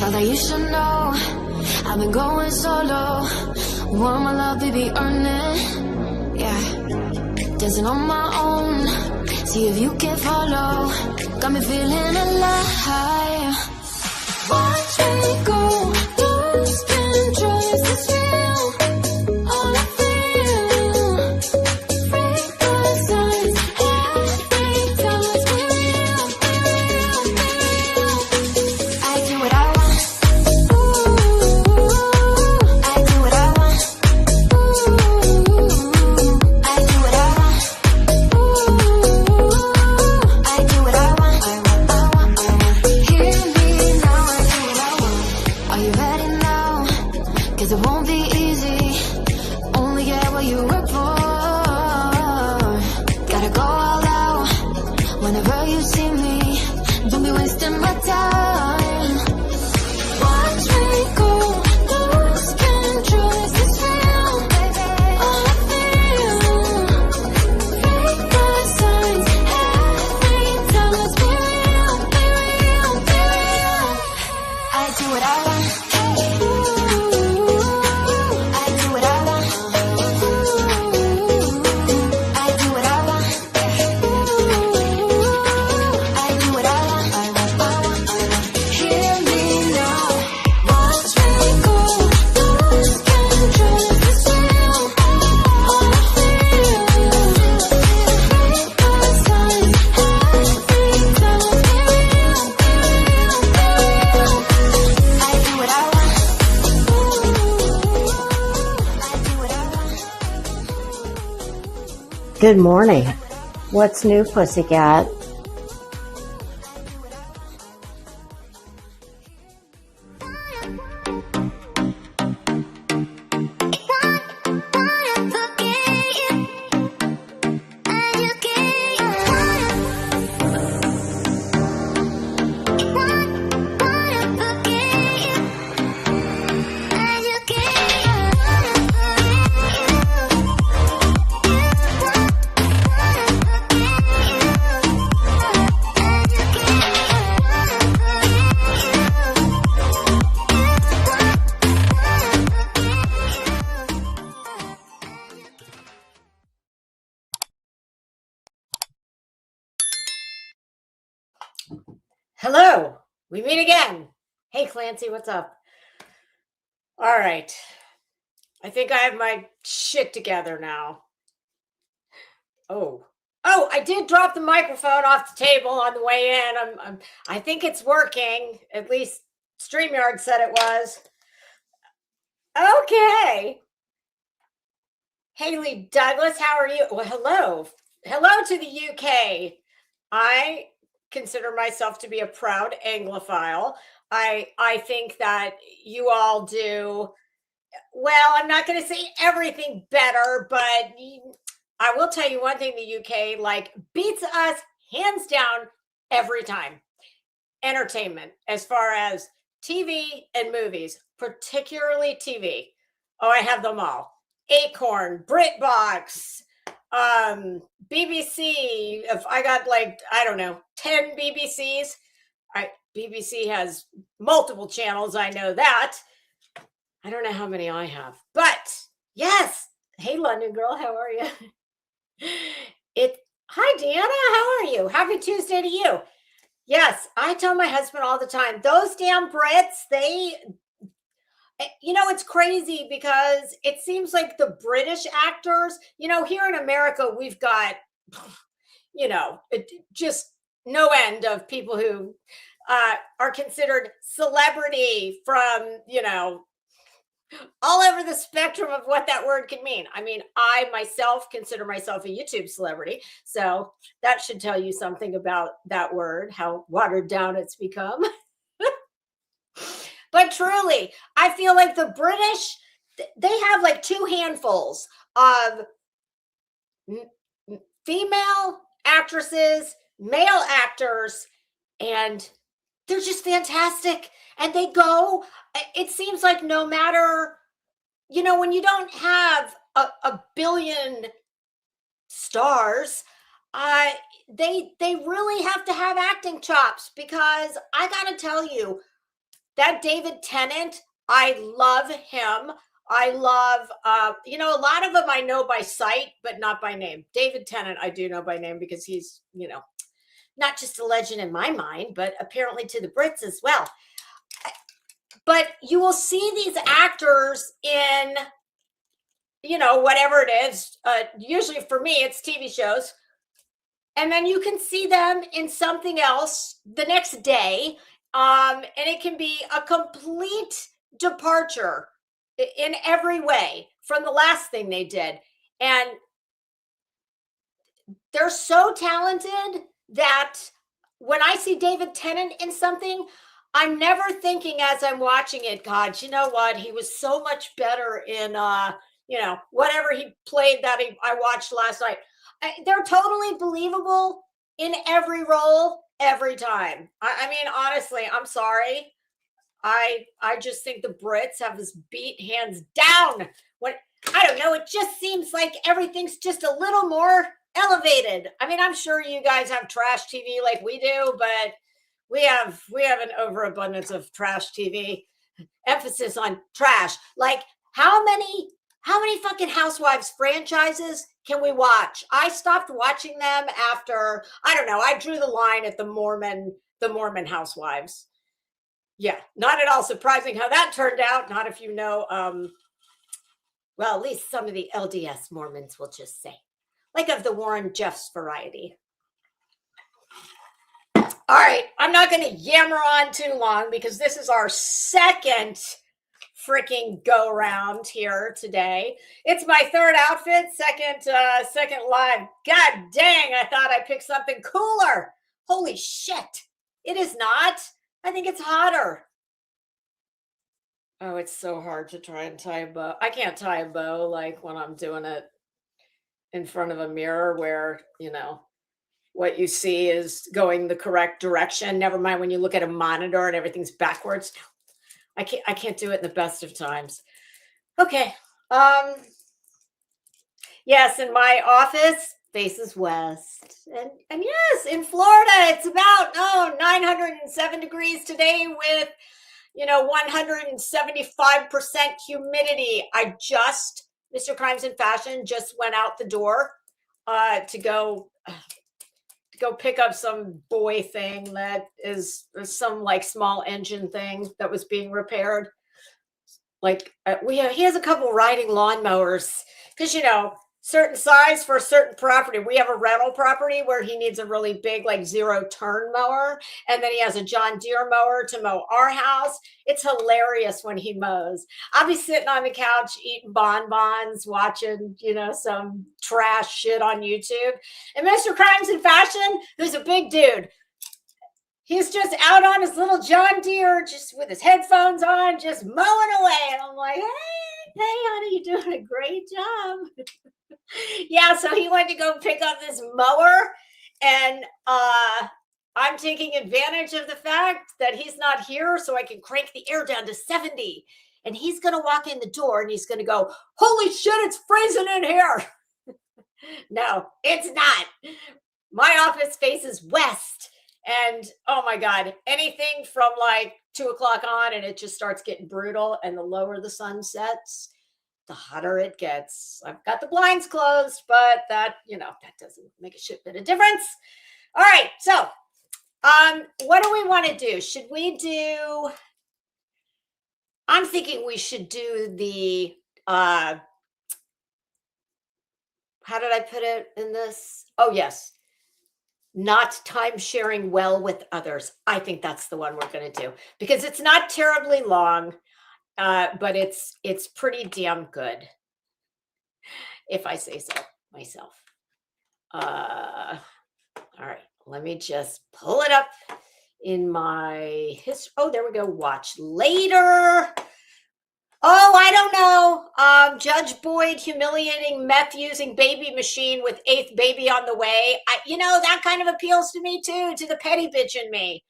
Thought that you should know I've been going solo. Want my love, baby, earn it. Yeah, dancing on my own. See if you can follow. Got me feeling alive. Watch me go, lose control. Is this real? All I feel. Break the signs. Every time it's be real, be real, be real. I do what I want. Ooh, I do what I want. Ooh, I do what I want. Ooh, I do what I want. Hear me now, I do what I want. Are you ready now? 'Cause it won't be easy. Only get what you work for. Gotta go all out. Whenever you see me, don't be wasting my time. Watch me go, lose control. Is this real? All I feel. Break the signs. Every time let's be real, be real, be real. I do what I want. Ooh, I do what I want. Ooh, I do what I want. Ooh, I do what I want. Hear me now. Watch me go, lose control. Is this real? All I feel. Break the signs. Every time let's be real, be real, be real. I do what I want. I do what I want. Good morning. What's new, pussycat? Hello, we meet again. Hey, Clancy, what's up? All right. I think I have my shit together now. Oh, I did drop the microphone off the table on the way in. I think it's working. At least StreamYard said it was. Okay. Haley Douglas, how are you? Well, hello. Hello to the UK. I consider myself to be a proud Anglophile. I think that you all do, well, I'm not going to say everything better, but I will tell you one thing: the UK like beats us hands down every time. Entertainment, as far as TV and movies, particularly TV. Oh, I have them all. Acorn, BritBox, BBC. If I got like, I don't know, 10 BBCs. BBC has multiple channels. I know that. I don't know how many I have, but yes. Hey, London girl, how are you? Hi, Deanna. How are you? Happy Tuesday to you. Yes, I tell my husband all the time, those damn Brits, it's crazy because it seems like the British actors, here in America, we've got, just no end of people who are considered celebrity from, all over the spectrum of what that word can mean. I mean, I myself consider myself a YouTube celebrity. So that should tell you something about that word, how watered down it's become. But truly, I feel like the British, they have like two handfuls of female actresses, male actors, and they're just fantastic. And they go, it seems like no matter, when you don't have a billion stars, they really have to have acting chops, because I gotta tell you, that David Tennant, I love him. I love, a lot of them I know by sight, but not by name. David Tennant, I do know by name because he's, not just a legend in my mind, but apparently to the Brits as well. But you will see these actors in, whatever it is. Usually for me, it's TV shows. And then you can see them in something else the next day. And it can be a complete departure in every way from the last thing they did. And they're so talented that when I see David Tennant in something, I'm never thinking as I'm watching it, God, you know what? He was so much better in, whatever he played that I watched last night. They're totally believable in every role, every time. I mean, honestly, I'm sorry. I just think the Brits have this beat hands down. I don't know, it just seems like everything's just a little more elevated. I mean, I'm sure you guys have trash TV like we do, but we have an overabundance of trash TV. Emphasis on trash. Like how many fucking Housewives franchises can we watch? I stopped watching them after, I don't know, I drew the line at the Mormon Housewives. Yeah, not at all surprising how that turned out. Not if you know, well, at least some of the LDS Mormons will just say, like of the Warren Jeffs variety. All right, I'm not going to yammer on too long because this is our second freaking go round here today. It's my third outfit, second live. God dang, I thought I picked something cooler. Holy shit. It is not. I think it's hotter. Oh, it's so hard to try and tie a bow. I can't tie a bow like when I'm doing it in front of a mirror where, what you see is going the correct direction. Never mind when you look at a monitor and everything's backwards. I can't do it in the best of times. Okay. Yes, in my office faces west. And yes, in Florida, it's about 907 degrees today with 175% humidity. Mr. Crimes and Fashion just went out the door to go pick up some boy thing that is some like small engine thing that was being repaired. Like he has a couple riding lawnmowers because certain size for a certain property. We have a rental property where he needs a really big like 0-turn mower, and then he has a John Deere mower to mow our house. It's hilarious when he mows. I'll be sitting on the couch eating bonbons, watching some trash shit on YouTube, and Mr. Crimes and Fashion, who's a big dude, he's just out on his little John Deere, just with his headphones on, just mowing away. And I'm like, hey, honey, you're doing a great job. Yeah, so he went to go pick up this mower, and I'm taking advantage of the fact that he's not here, so I can crank the air down to 70. And he's going to walk in the door, and he's going to go, holy shit, it's freezing in here. No, it's not. My office faces west. And oh my God, anything from like 2 o'clock on, and it just starts getting brutal. And the lower the sun sets, the hotter it gets. I've got the blinds closed, but that doesn't make a shit bit of difference. All right. So, what do we want to do? I'm thinking we should do the, how did I put it in this? Oh, yes. Not time sharing well with others. I think that's the one we're going to do because it's not terribly long. But it's pretty damn good, if I say so myself. All right, let me just pull it up in my history. Oh, there we go. Watch later. Oh, I don't know. Judge Boyd humiliating meth using baby machine with 8th baby on the way. That kind of appeals to me too, to the petty bitch in me.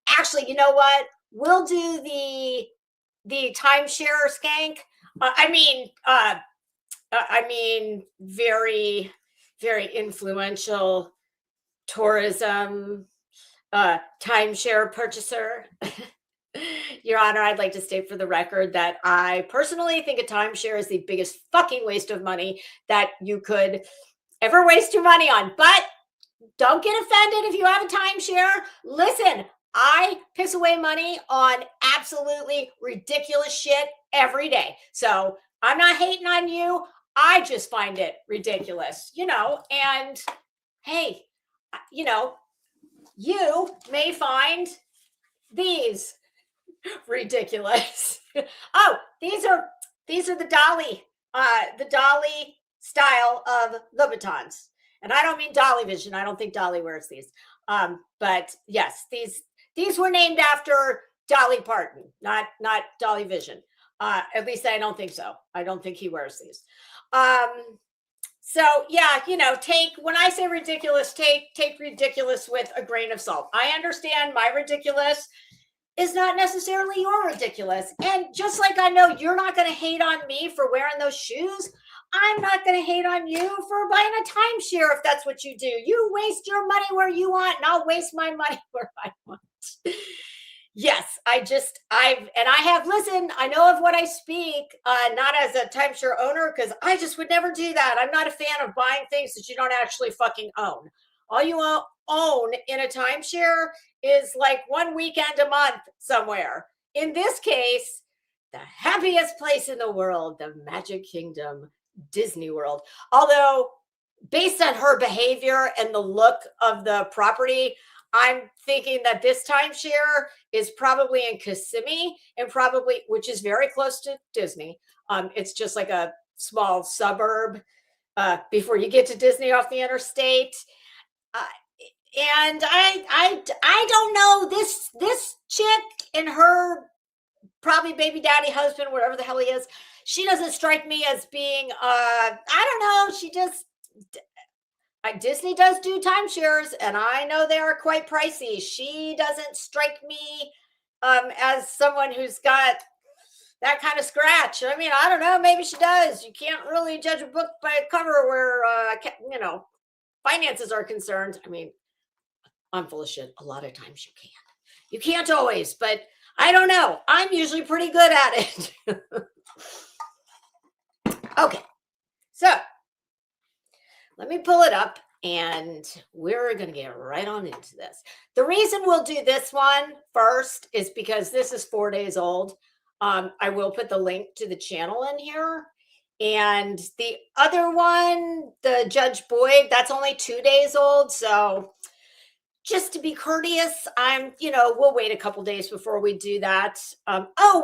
Actually, you know what? We'll do the timeshare skank. I mean, very, very influential tourism timeshare purchaser. Your Honor, I'd like to state for the record that I personally think a timeshare is the biggest fucking waste of money that you could ever waste your money on. But don't get offended if you have a timeshare. Listen, I piss away money on absolutely ridiculous shit every day. So I'm not hating on you. I just find it ridiculous, and hey, you may find these ridiculous. Oh, these are the Dolly style of Louboutins. And I don't mean Dolly Vision. I don't think Dolly wears these. But yes, these were named after Dolly Parton, not Dolly Vision. At least I don't think so. I don't think he wears these. So yeah, when I say ridiculous, take ridiculous with a grain of salt. I understand my ridiculous is not necessarily your ridiculous. And just like I know you're not going to hate on me for wearing those shoes, I'm not going to hate on you for buying a timeshare if that's what you do. You waste your money where you want, and I'll waste my money where I want. Yes, I know of what I speak, not as a timeshare owner, because I just would never do that. I'm not a fan of buying things that you don't actually fucking own. All you own in a timeshare is like one weekend a month somewhere. In this case, the happiest place in the world, the Magic Kingdom, Disney World. Although, based on her behavior and the look of the property, I'm thinking that this timeshare is probably in Kissimmee, which is very close to Disney. It's just like a small suburb before you get to Disney off the interstate. And I don't know, this chick and her probably baby daddy husband, whatever the hell he is, she doesn't strike me as being I don't know, she just Disney does do timeshares, and I know they are quite pricey. She doesn't strike me as someone who's got that kind of scratch. I mean, I don't know. Maybe she does. You can't really judge a book by a cover where, finances are concerned. I mean, I'm full of shit. A lot of times you can't. You can't always, but I don't know. I'm usually pretty good at it. Okay. So let me pull it up and we're going to get right on into this. The reason we'll do this one first is because this is 4 days old. I will put the link to the channel in here. And the other one, the Judge Boyd, that's only 2 days old. So just to be courteous, we'll wait a couple days before we do that.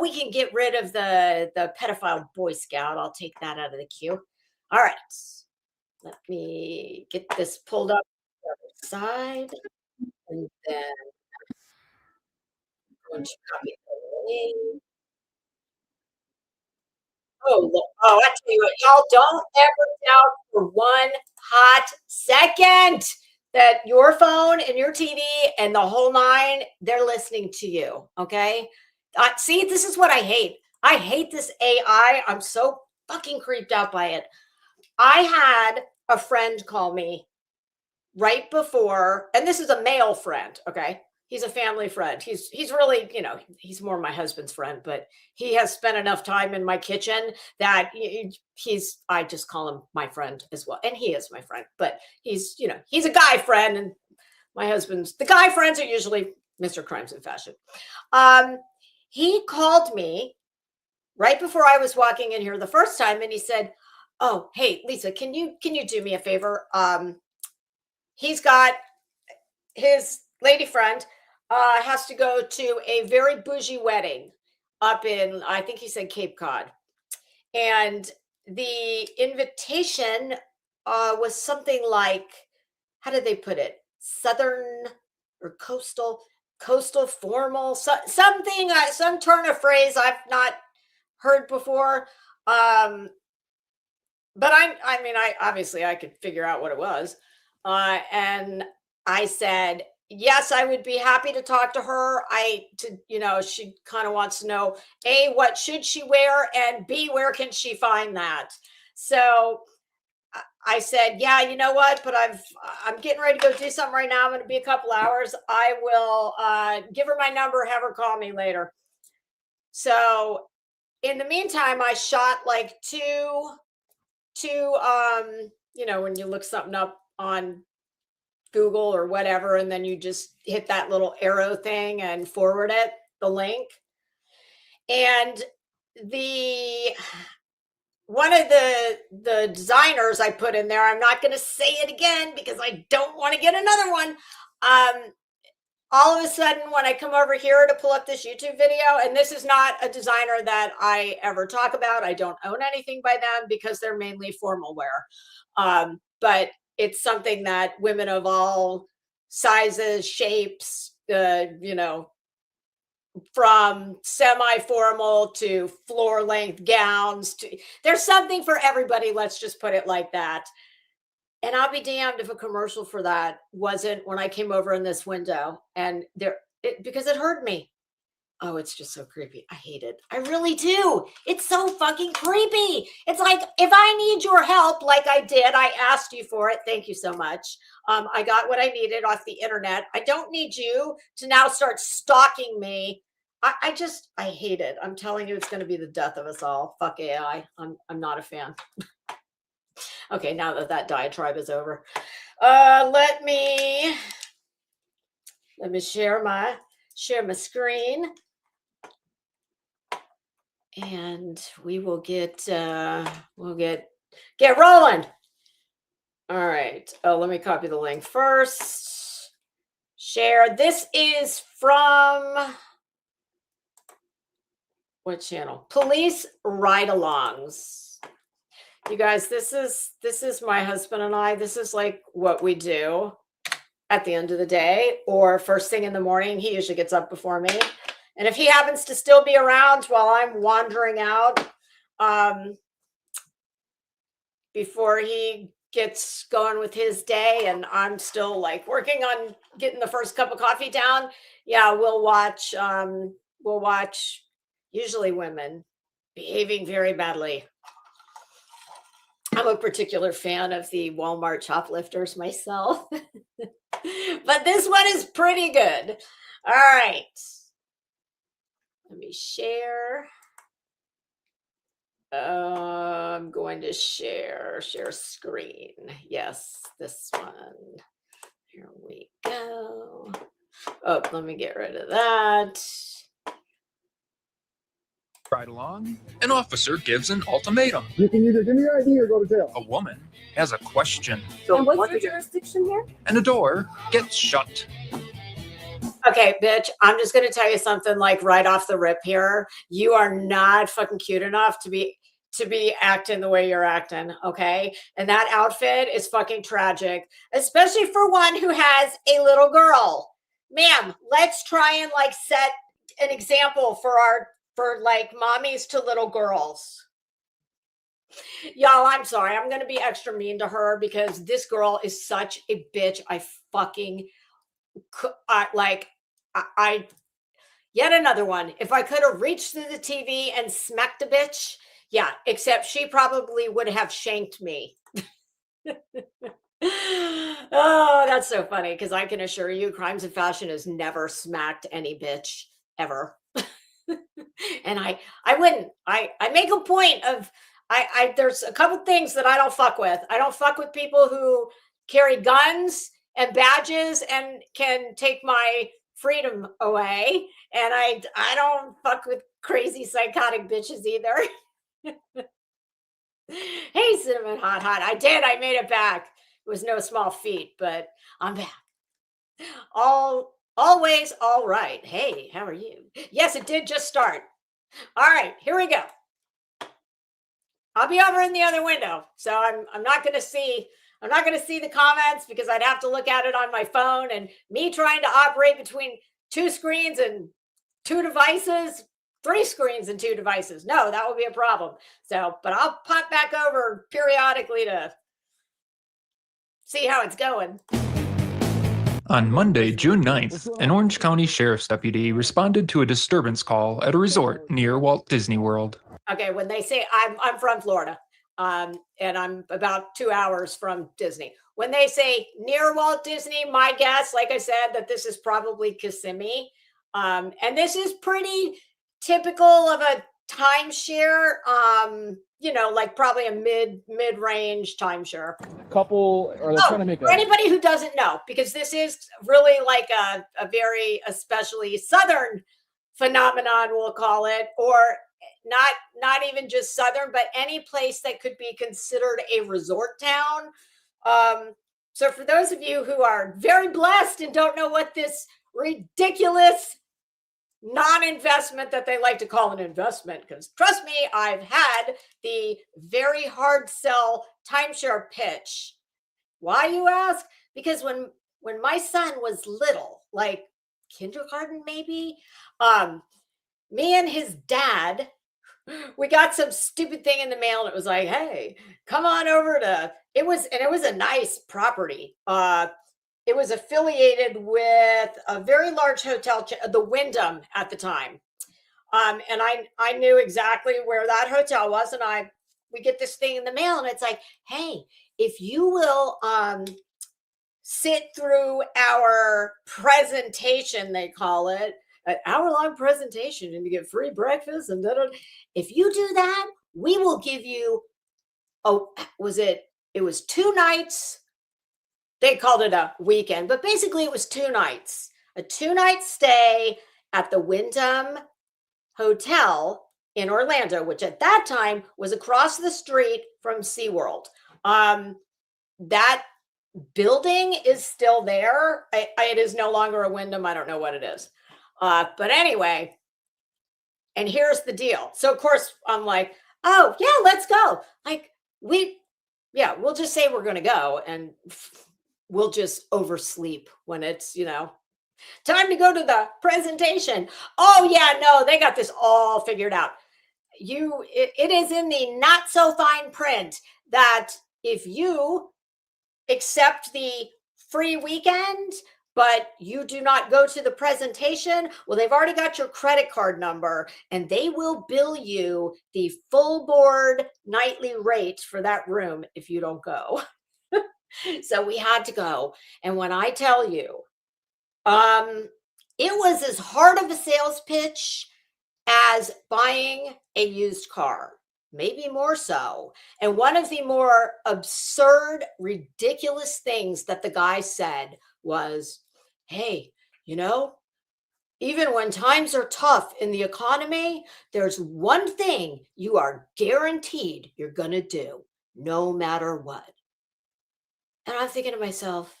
We can get rid of the pedophile Boy Scout. I'll take that out of the queue. All right. Let me get this pulled up to the other side. And then I'm going to copy the link. I tell you what, y'all don't ever doubt for one hot second that your phone and your TV and the whole nine, they're listening to you, okay? See, this is what I hate. I hate this AI. I'm so fucking creeped out by it. I had a friend call me right before, and this is a male friend, okay? He's a family friend. He's really, he's more my husband's friend, but he has spent enough time in my kitchen that I just call him my friend as well. And he is my friend, but he's a guy friend, and the guy friends are usually Mr. Crimes in Fashion. He called me right before I was walking in here the first time, and he said, "Oh, hey, Lisa, can you do me a favor? He's got his lady friend has to go to a very bougie wedding up in, I think he said Cape Cod. And the invitation was something like, how did they put it? Southern or coastal formal, something, some turn of phrase I've not heard before. But I obviously I could figure out what it was. And I said, yes, I would be happy to talk to her. She kind of wants to know, A, what should she wear? And B, where can she find that? So I said, yeah, you know what? But I'm getting ready to go do something right now. I'm going to be a couple hours. I will give her my number, have her call me later. So in the meantime, I shot like two, when you look something up on Google or whatever, and then you just hit that little arrow thing and forward it, the link. And one of the designers I put in there, I'm not going to say it again because I don't want to get another one. All of a sudden, when I come over here to pull up this YouTube video, and this is not a designer that I ever talk about, I don't own anything by them because they're mainly formal wear. But it's something that women of all sizes, shapes, from semi-formal to floor length gowns, there's something for everybody. Let's just put it like that. And I'll be damned if a commercial for that wasn't when I came over in this window, and because it hurt me. Oh, it's just so creepy. I hate it. I really do. It's so fucking creepy. It's like, if I need your help, like I did, I asked you for it. Thank you so much. I got what I needed off the internet. I don't need you to now start stalking me. I hate it. I'm telling you, it's going to be the death of us all. Fuck AI. I'm not a fan. Okay, now that diatribe is over, let me share my screen, and we will get rolling. All right. Oh, let me copy the link first. Share. This is from what channel? Police Ride-Alongs. You guys, this is my husband and I. This is like what we do at the end of the day or first thing in the morning. He usually gets up before me. And if he happens to still be around while I'm wandering out, before he gets going with his day and I'm still like working on getting the first cup of coffee down, yeah, we'll watch usually women behaving very badly. I'm a particular fan of the Walmart shoplifters myself, but this one is pretty good. All right. Let me share. I'm going to share screen. Yes, this one. Here we go. Oh, let me get rid of that. Ride along, an officer gives an ultimatum. You can either give me your ID or go to jail. A woman has a question. So and what's your jurisdiction here? And the door gets shut. Okay, bitch, I'm just going to tell you something like right off the rip here. You are not fucking cute enough to be acting the way you're acting, okay? And that outfit is fucking tragic, especially for one who has a little girl. Ma'am, let's try and like set an example for like mommies to little girls. Y'all, I'm sorry. I'm going to be extra mean to her because this girl is such a bitch. I fucking yet another one. If I could have reached through the TV and smacked a bitch, yeah, except she probably would have shanked me. Oh, that's so funny because I can assure you Crimes of Fashion has never smacked any bitch ever. And I wouldn't. I make a point of there's a couple things that I don't fuck with. I don't fuck with people who carry guns and badges and can take my freedom away. And I don't fuck with crazy psychotic bitches either. Hey, Cinnamon Hot. I made it back. It was no small feat, but I'm back. Always all right. Hey, how are you? Yes, it did just start. All right, here we go. I'll be over in the other window. So I'm not going to see the comments because I'd have to look at it on my phone, and me trying to operate between two screens and two devices, three screens and two devices. No, that would be a problem. So, but I'll pop back over periodically to see how it's going. On Monday, June 9th, an Orange County Sheriff's deputy responded to a disturbance call at a resort near Walt Disney World. Okay, when they say I'm from Florida, and I'm about 2 hours from Disney. When they say near Walt Disney, my guess, like I said, that this is probably Kissimmee. And this is pretty typical of a timeshare, like probably a mid-range timeshare. Couple, or they're trying to make For anybody who doesn't know, because this is really like a very especially Southern phenomenon, we'll call it, or not even just Southern, but any place that could be considered a resort town. So for those of you who are very blessed and don't know what this ridiculous non-investment that they like to call an investment, because trust me, I've had the very hard sell timeshare pitch. Why, you ask? Because when my son was little, like kindergarten maybe, me and his dad, we got some stupid thing in the mail, and it was like, hey, come on over to, it was a nice property. It was affiliated with a very large hotel, the Wyndham at the time. And I knew exactly where that hotel was, and we get this thing in the mail, and it's like, hey, if you will sit through our presentation, they call it, an hour-long presentation, and you get free breakfast, and if you do that, we will give you, it was 2 nighs. They called it a weekend, but basically it was 2 nights, a 2-night stay at the Wyndham Hotel in Orlando, which at that time was across the street from SeaWorld. That building is still there. It is no longer a Wyndham. I don't know what it is. But anyway, and here's the deal. So of course I'm like, oh yeah, let's go. Like we'll just say we're going to go, and we'll just oversleep when it's, time to go to the presentation. Oh yeah, no, they got this all figured out. It is in the not so fine print that if you accept the free weekend, but you do not go to the presentation, well, they've already got your credit card number, and they will bill you the full board nightly rate for that room if you don't go. So we had to go. And when I tell you, it was as hard of a sales pitch as buying a used car, maybe more so. And one of the more absurd, ridiculous things that the guy said was, hey, even when times are tough in the economy, there's one thing you are guaranteed you're going to do, no matter what. And I'm thinking to myself,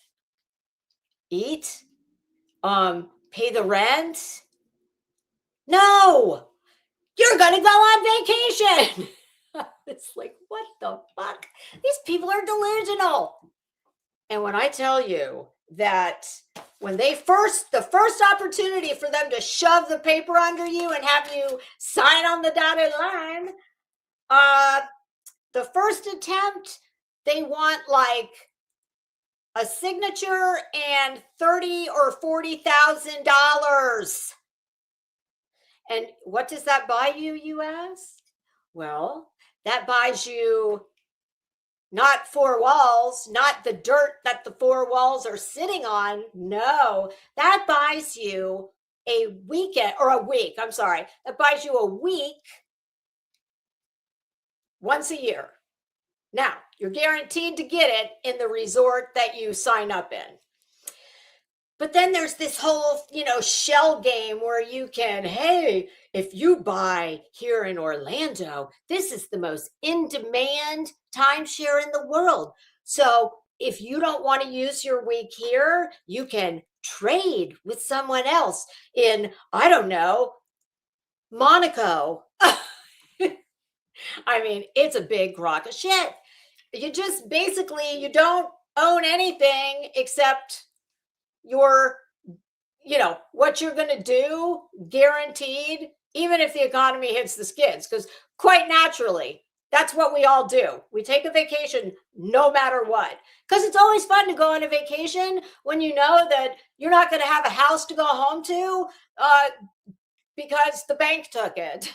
eat, pay the rent? No, you're going to go on vacation. It's like, what the fuck? These people are delusional. And when I tell you that when the first opportunity for them to shove the paper under you and have you sign on the dotted line, the first attempt, they want like a signature and $30,000 or $40,000. And what does that buy you, you ask? Well, that buys you not 4 walls, not the dirt that the 4 walls are sitting on. No, that buys you a weekend, or a week. I'm sorry. That buys you a week once a year. Now, you're guaranteed to get it in the resort that you sign up in. But then there's this whole, shell game where you can, hey, if you buy here in Orlando, this is the most in-demand timeshare in the world. So if you don't want to use your week here, you can trade with someone else in, I don't know, Monaco. I mean, it's a big crock of shit. You just basically, you don't own anything except your, what you're going to do, guaranteed, even if the economy hits the skids, because quite naturally, that's what we all do. We take a vacation no matter what, because it's always fun to go on a vacation when you know that you're not going to have a house to go home to because the bank took it.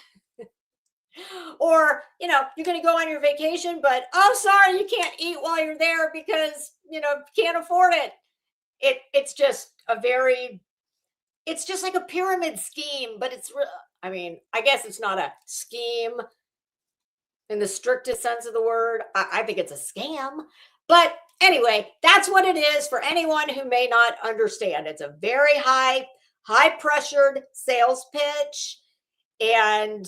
Or, you're going to go on your vacation, but oh, sorry, you can't eat while you're there because, can't afford it. It's just it's just like a pyramid scheme, but I guess it's not a scheme in the strictest sense of the word. I think it's a scam. But anyway, that's what it is for anyone who may not understand. It's a very high pressured sales pitch. And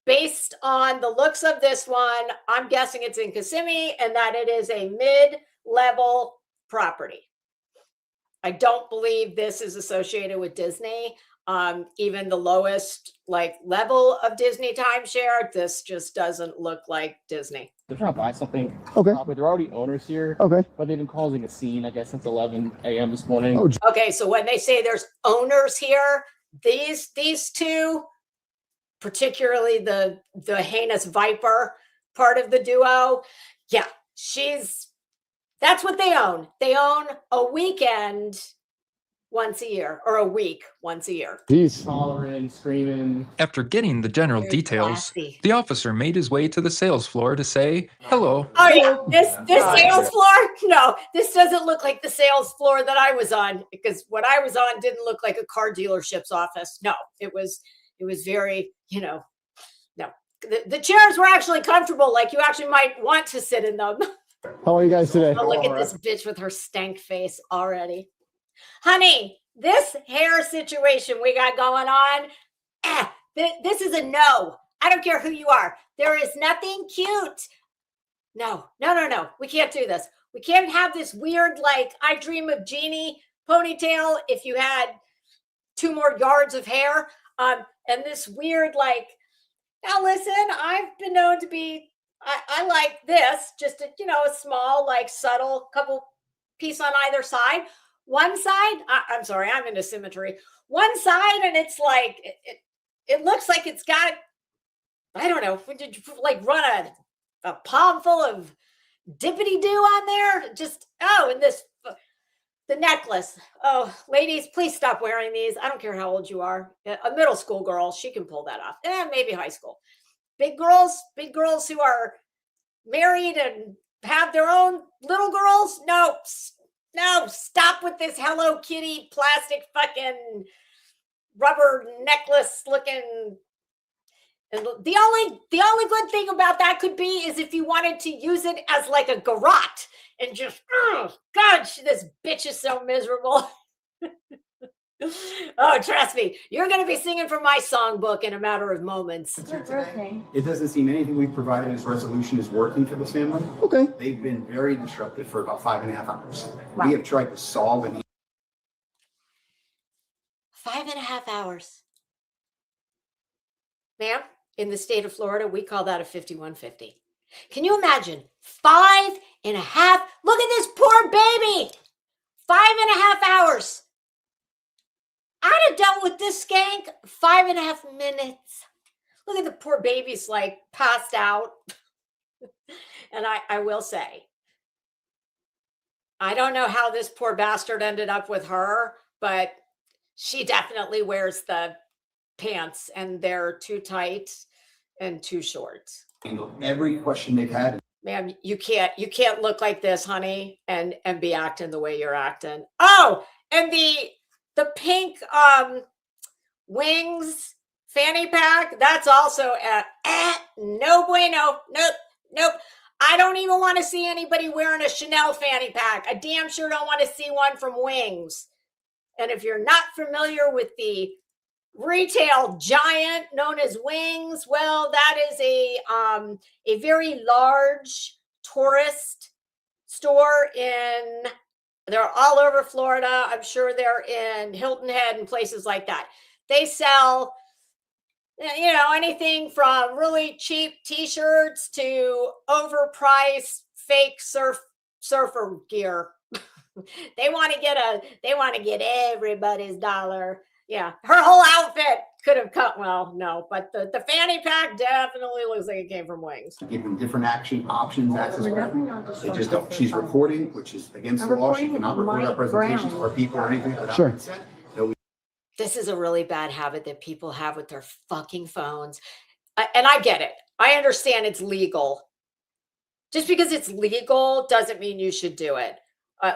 based on the looks of this one, I'm guessing it's in Kissimmee and that it is a mid-level property. I don't believe this is associated with Disney. Even the lowest level of Disney timeshare, this just doesn't look like Disney. They're trying to buy something. Okay. But they're already owners here. Okay. But they've been causing a scene, I guess, since 11 a.m. this morning. Oh, Okay, so when they say there's owners here, these two, particularly the heinous viper part of the duo, yeah, that's what they own. They own a weekend once a year, or a week once a year. Jeez. Hollering, screaming. After getting the general Very details, classy. the officer made his way to the sales floor to say hello. Oh yeah, this sales floor? No, this doesn't look like the sales floor that I was on, because what I was on didn't look like a car dealership's office. No, it was very, no. The chairs were actually comfortable, like you actually might want to sit in them. How are you guys today? Oh, look at this bitch with her stank face already. Honey, this hair situation we got going on, this is a no. I don't care who you are. There is nothing cute. No. We can't do this. We can't have this weird, I Dream of Jeannie ponytail if you had 2 more yards of hair. And this weird, now listen, I've been known to be, I like this, just a small, subtle couple piece on either side. One side, I'm sorry, I'm into symmetry. One side, and it's it looks like it's got, I don't know, did you run a palm full of dippity doo on there? And the necklace. Oh, ladies, please stop wearing these. I don't care how old you are. A middle school girl, she can pull that off. Maybe high school. Big girls who are married and have their own little girls. No, stop with this Hello Kitty plastic fucking rubber necklace looking. And the only good thing about that could be is if you wanted to use it as a garrote and just, oh God, this bitch is so miserable. Oh, trust me, you're going to be singing from my songbook in a matter of moments. It doesn't seem anything we've provided as resolution is working for this family. Okay. They've been very disruptive for about 5.5 hours. Wow. We have tried to solve an 5.5 hours. Ma'am, in the state of Florida, we call that a 5150. Can you imagine? 5.5. Look at this poor baby. 5.5 hours. I'd have dealt with this skank 5.5 minutes. Look at the poor baby's passed out. And I will say, I don't know how this poor bastard ended up with her, but she definitely wears the pants and they're too tight and too short. Every question they've had. Ma'am, you can't look like this, honey, and be acting the way you're acting. Oh, and the pink wings fanny pack, that's also no bueno. Nope. I don't even want to see anybody wearing a Chanel fanny pack. I damn sure don't want to see one from Wings. And if you're not familiar with the retail giant known as Wings, well, that is a very large tourist store they're all over Florida. I'm sure they're in Hilton Head and places like that. They sell, anything from really cheap t-shirts to overpriced fake surfer gear. They want to get everybody's dollar. Yeah, her whole outfit could have cut. Well, no, but the fanny pack definitely looks like it came from Wings. Give them different options, access. They just don't. She's recording, which is against the law. She cannot record our presentations or people or anything without consent. This is a really bad habit that people have with their fucking phones. and I get it. I understand it's legal. Just because it's legal doesn't mean you should do it.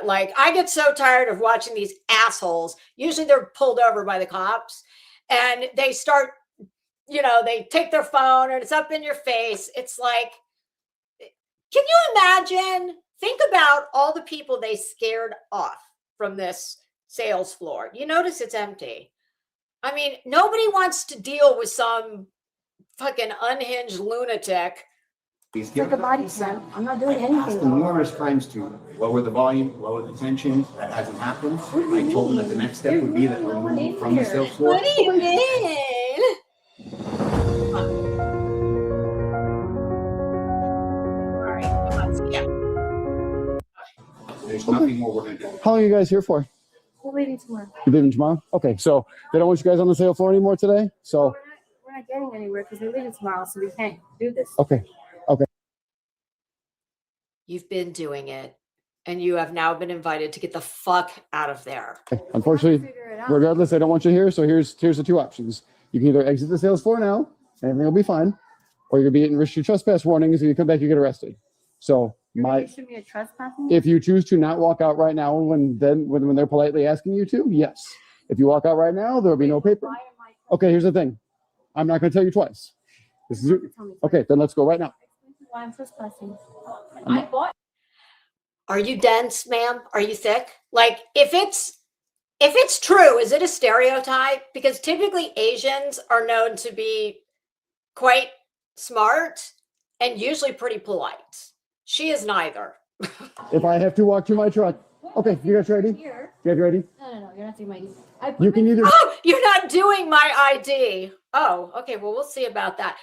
Like, I get so tired of watching these assholes. Usually they're pulled over by the cops and they start, they take their phone and it's up in your face. It's like, can you imagine? Think about all the people they scared off from this sales floor. You notice it's empty. I mean, nobody wants to deal with some fucking unhinged lunatic. Please It's give like a body slam. I'm not doing anything. them numerous times to lower the volume, lower the tension. That hasn't happened. I told them that the next step would be that we're moving from the sales floor. What do you mean? All right, come on, yeah. There's nothing more we're gonna do. How long are you guys here for? We're leaving tomorrow. You're leaving tomorrow? Okay, so they don't want you guys on the sale floor anymore today? So, We're not getting anywhere because we're leaving tomorrow, so we can't do this. okay. You've been doing it, and you have now been invited to get the fuck out of there. Unfortunately, Figure it out. regardless, they don't want you here. So here's the two options. You can either exit the sales floor now, and everything will be fine, or you'll be getting restricted trespass warnings. If you come back, you get arrested. So You're gonna issue me a trespassing? if you choose to not walk out right now, when they're politely asking you to, yes. If you walk out right now, there will be no paper. Why am I- Okay, here's the thing. I'm not going to tell you twice. This is You have to tell me okay. Then let's go right now. why I'm trespassing. I bought. Are you dense, ma'am? Are you thick? Like, if it's true, is it a stereotype? Because typically Asians are known to be quite smart and usually pretty polite. She is neither. If I have to walk to my truck, okay, you guys ready? Here. You guys ready? No, you're not doing my. I put You can my- either. Oh, you're not doing my ID. Oh, okay. Well, we'll see about that.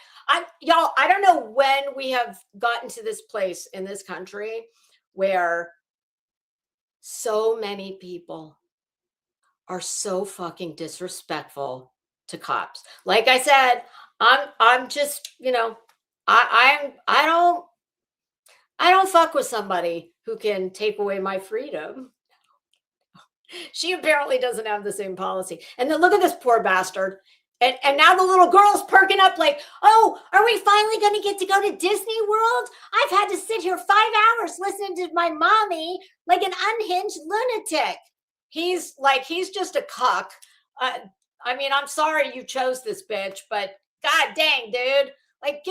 Y'all, I don't know when we have gotten to this place in this country where so many people are so fucking disrespectful to cops. Like I said, I'm just, I don't fuck with somebody who can take away my freedom. She apparently doesn't have the same policy. And then look at this poor bastard. And now the little girl's perking up like, oh, are we finally going to get to go to Disney World? I've had to sit here 5 hours listening to my mommy like an unhinged lunatic. He's just a cuck. I mean, I'm sorry you chose this bitch, but god dang, dude. Like,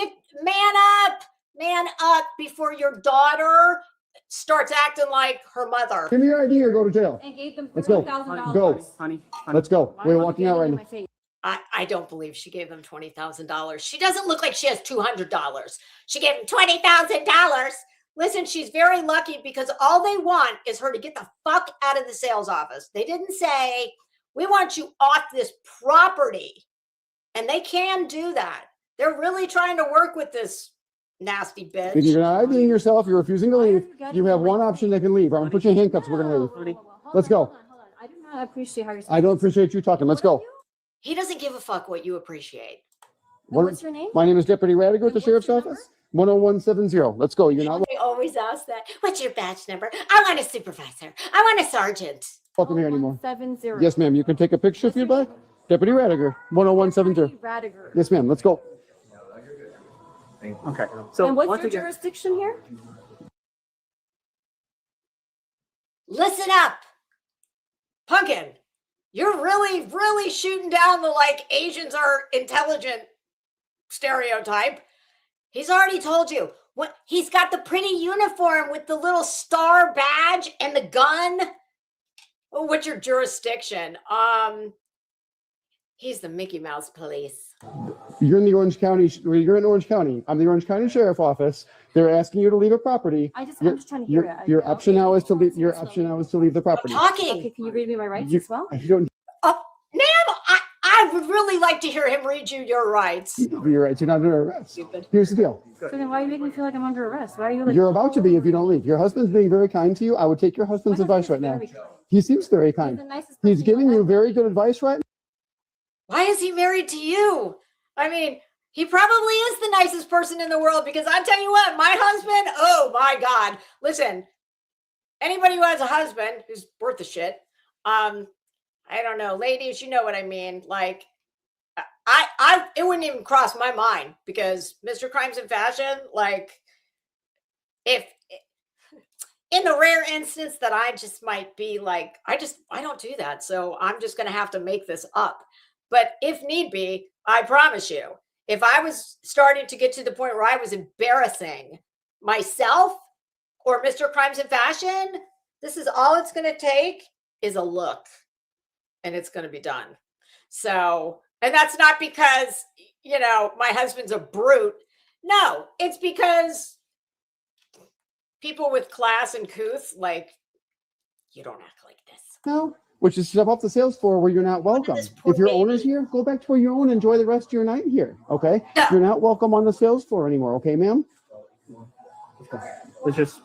man up before your daughter starts acting like her mother. Give me your ID or go to jail. And gave them Let's go. $40,000. Go. Honey. Let's go. Why We're am I walking out getting right in now. my face? I don't believe she gave them $20,000. She doesn't look like she has $200. She gave them $20,000. Listen, she's very lucky because all they want is her to get the fuck out of the sales office. They didn't say, we want you off this property. And they can do that. They're really trying to work with this nasty If bitch. you're not IDing yourself, you're refusing to Why are leave, you getting you have in my one option that can leave. I'm going to put you in handcuffs. We're going to leave. Hold Let's on, go. Hold on. I do not appreciate how you're. I don't appreciate you talking. Let's go. He doesn't give a fuck what you appreciate. What's your name? My name is Deputy Radiger with the What's Sheriff's your number? Office. 10170. Let's go. You're not They always ask that. What's your badge number? I want a supervisor. I want a sergeant. welcome here anymore. 170. Yes, ma'am. You can take a picture if you'd like. Deputy Radiger. 10170. Radiger. Yes, ma'am. Let's go. Okay. So And what's once your again, jurisdiction here? Listen up, Pumpkin. You're really, really shooting down the like Asians are intelligent stereotype. He's already told you what he's got, the pretty uniform with the little star badge and the gun. Oh, what's your jurisdiction? He's the Mickey Mouse police. You're in the Orange County. You're in Orange County. I'm the Orange County Sheriff Office. They're asking you to leave a property. I'm Your, just trying to hear your, it. your option now is to leave. Your option now is to leave the property. Talking. Okay, can you read me my rights You, as well? you don't. Oh, ma'am, I would really like to hear him read you your rights. You're right. You're not under arrest. Stupid. Here's the deal. So then why are you making me feel like I'm under arrest? Why are you like? You're about to be if you don't leave. Your husband's being very kind to you. I would take your husband's My advice right husband's now. very kind. He seems very He's kind. the nicest He's person giving you'll you ever very meet. good advice right Why is he married to you? I mean, he probably is the nicest person in the world because I tell you what, my husband, oh my God. Listen, anybody who has a husband who's worth a shit, I don't know, ladies, you know what I mean. Like, it wouldn't even cross my mind, because Mr. Crimes in Fashion, like, if in the rare instance that I just might be like, I don't do that, so I'm just going to have to make this up. But if need be, I promise you, if I was starting to get to the point where I was embarrassing myself or Mr. Crimes in Fashion, this is all it's going to take is a look, and it's going to be done. So, and that's not because, my husband's a brute. No, it's because people with class and couth, like, you don't act like this. No, which is step off the sales floor where you're not welcome. If your owner's here, go back to where you own. Enjoy the rest of your night here. Okay, you're not welcome on the sales floor anymore. Okay, ma'am. Let's just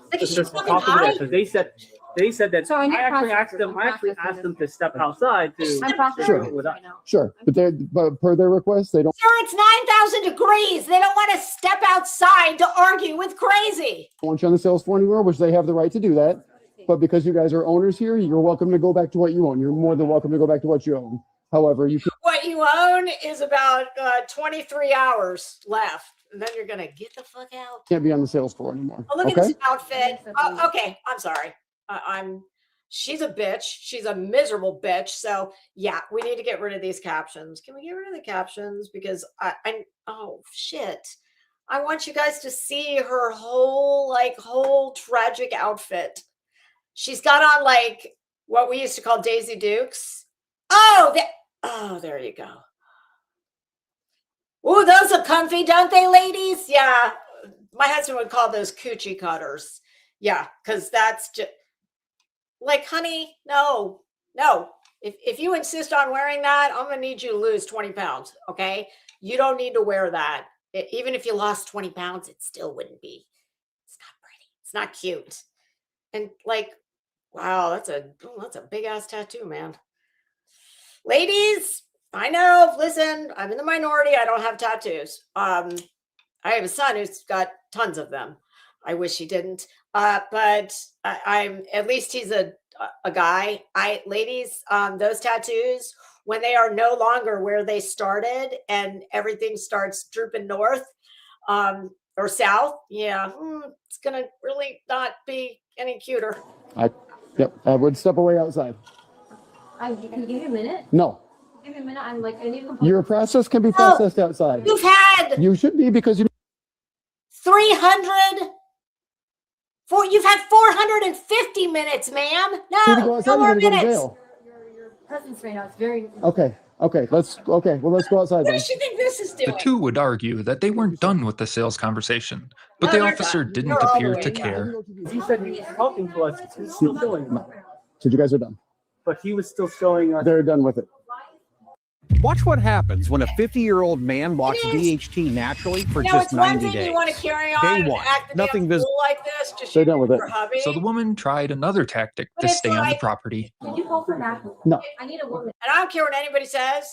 talk about that, because they said that. So I actually asked them to step outside to. Sure, but per their request, they don't. Sir, it's 9,000 degrees. They don't want to step outside to argue with crazy. Want you on the sales floor anymore, which they have the right to do that. But because you guys are owners here, you're welcome to go back to what you own. You're more than welcome to go back to what you own. However, what you own is about 23 hours left. And then you're gonna get the fuck out. Can't be on the sales floor anymore. Oh, look at this outfit. Okay, I'm sorry. She's a bitch. She's a miserable bitch. So yeah, we need to get rid of these captions. Can we get rid of the captions? Because oh shit. I want you guys to see her whole tragic outfit. She's got on like what we used to call Daisy Dukes. Oh, there you go. Oh, those are comfy, don't they, ladies? Yeah. My husband would call those coochie cutters. Yeah, because that's just like, honey, no. If you insist on wearing that, I'm going to need you to lose 20 pounds, okay? You don't need to wear that. Even if you lost 20 pounds, it still wouldn't be. It's not pretty. It's not cute. And like, wow, that's a big-ass tattoo, man. Ladies, I know, listen, I'm in the minority. I don't have tattoos. I have a son who's got tons of them. I wish he didn't. But I'm at least he's a guy. Ladies, those tattoos, when they are no longer where they started and everything starts drooping north or south, it's gonna really not be any cuter. I would step away outside. Can you give me a minute? No. Give me a minute. I need to. Your process can be processed outside. You should be, because you. 300. You've had 450 minutes, ma'am. No more minutes. Your presence right now is very. Okay. Let's go outside. What then. does she think this is doing? The two would argue that they weren't done with the sales conversation, but the officer didn't appear to care. He said he was talking to us. He's still showing. So you guys are done. But he was still showing us. They're done with it. Watch what happens when a 50-year-old man walks DHT naturally for just 90 days. You want to carry on Day one, nothing visible like this. Just they're done with it. So the woman tried another tactic to stay on the property. Can you call for that? No. I need a woman. And I don't care what anybody says.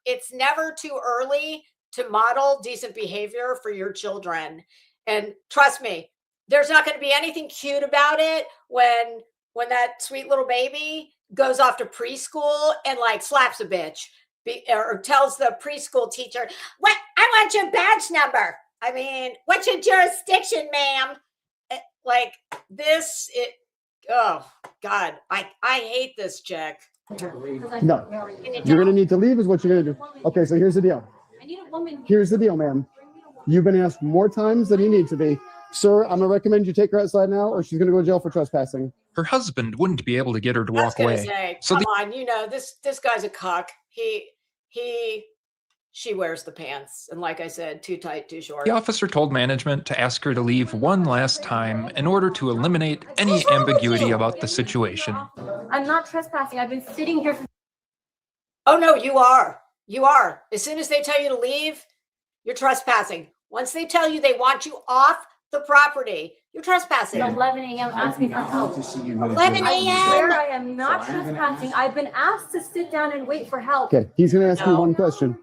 It's never too early to model decent behavior for your children. And trust me, there's not going to be anything cute about it when that sweet little baby goes off to preschool and like slaps a bitch. Or tells the preschool teacher, "What? I want your badge number. I mean, what's your jurisdiction, ma'am?" Like this. Oh God, I hate this chick. No, you're gonna need to leave. Is what you're gonna do. Okay, so here's the deal. I need a woman. Here's the deal, ma'am. You've been asked more times than you need to be, sir. I'm gonna recommend you take her outside now, or she's gonna go to jail for trespassing. Her husband wouldn't be able to get her to walk away. Come on, this guy's a cuck. She wears the pants, and like I said, too tight, too short. The officer told management to ask her to leave one last time in order to eliminate any ambiguity about the situation. I'm not trespassing. I've been sitting here. Oh no, you are. You are. As soon as they tell you to leave, you're trespassing. Once they tell you they want you off the property, you're trespassing. 11 a.m. asking for help. 11 I a.m. swear I am not trespassing. I've been asked to sit down and wait for help. Okay, he's gonna ask you one question.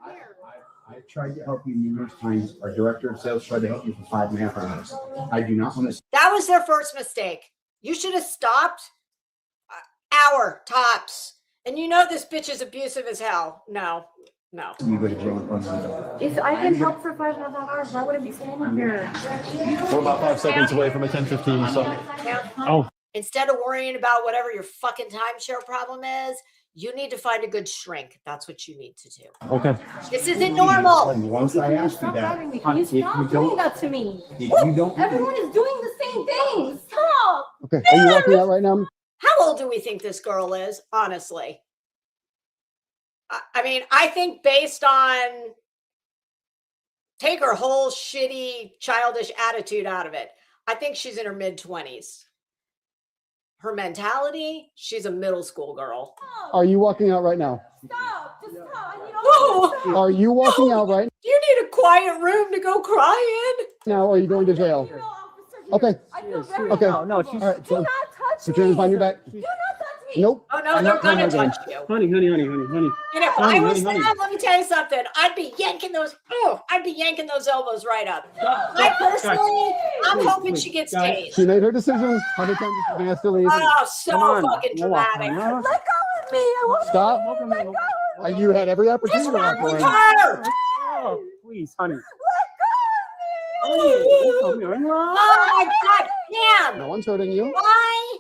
I tried to help you numerous times. Our director of sales tried to help you for 5.5 hours. I do not want to. That was their first mistake. You should have stopped. Hour tops. And you know this bitch is abusive as hell. No. No. You go to jail in front of If I can help for 5.5 hours, why would I be standing here? We're about 5 seconds away from a 10:15. So. Yeah. Oh. Instead of worrying about whatever your fucking timeshare problem is, you need to find a good shrink. That's what you need to do. Okay. This isn't normal. And once I asked you Stop that, grabbing me. Can you stop doing that to me? if you don't. Everyone is doing the same thing. Stop. Okay. Are you walking out right now? How old do we think this girl is, honestly? I mean, I think based on take her whole shitty, childish attitude out of it, I think she's in her mid-20s. Her mentality, she's a middle school girl. Are you walking out right now? Stop. Just stop. I need all Are you walking out right You need a quiet room to go cry in. now? Or are you going to jail? Okay. I feel very Okay. No, she's. All right. Do So not touch put your hands me. behind your back. Do not touch me. Nope. Oh, no, they're going to touch you. Honey. And if I was them, let me tell you something. I'd be yanking those elbows right up. I personally, I'm hoping she gets tased. She made her decision. 100 times she has to leave. Oh, so fucking dramatic. Let go of me. I want Stop. to let go of me. You had every What's opportunity. to wrong walk with away. her? Oh, please, honey. Oh my God, No damn. one's hurting you. Why?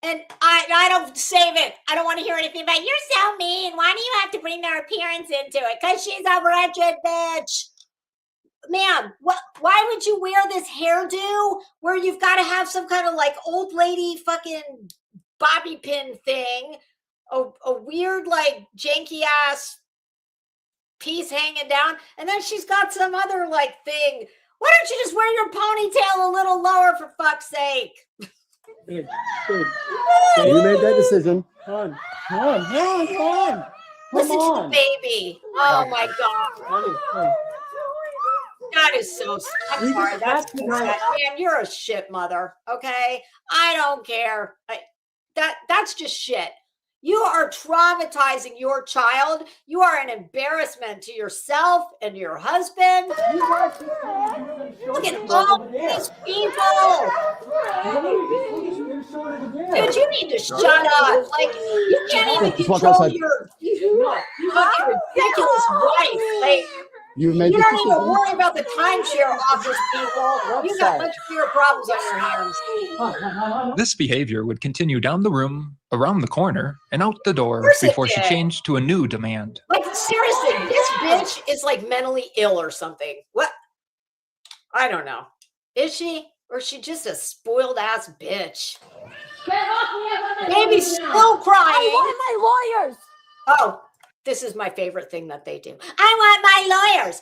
And I don't save it. I don't want to hear anything about you're so mean. Why do you have to bring their appearance into it? Because she's a wretched bitch. Ma'am, why would you wear this hairdo where you've got to have some kind of like old lady fucking bobby pin thing? A weird like janky ass piece hanging down. And then she's got some other like thing. Why don't you just wear your ponytail a little lower for fuck's sake? You made that decision. Come on. Listen to the baby. Oh my God. That is so. I'm sorry. That's sad. Man, you're a shit mother. Okay, I don't care. That's just shit. You are traumatizing your child. You are an embarrassment to yourself and your husband. Look at all these people. Dude, you need to shut up. Like, you can't even Just walk control outside. your fucking ridiculous wife. Like, You made you this don't even decision. worry about the timeshare office people. You got much bigger problems on your hands. This behavior would continue down the room, around the corner, and out the door course it before she did. changed to a new demand. Like, seriously, this bitch is like mentally ill or something. What? I don't know. Is she? Or is she just a spoiled ass bitch? Baby's still crying. I want my lawyers. Oh, this is my favorite thing that they do. I want my lawyers.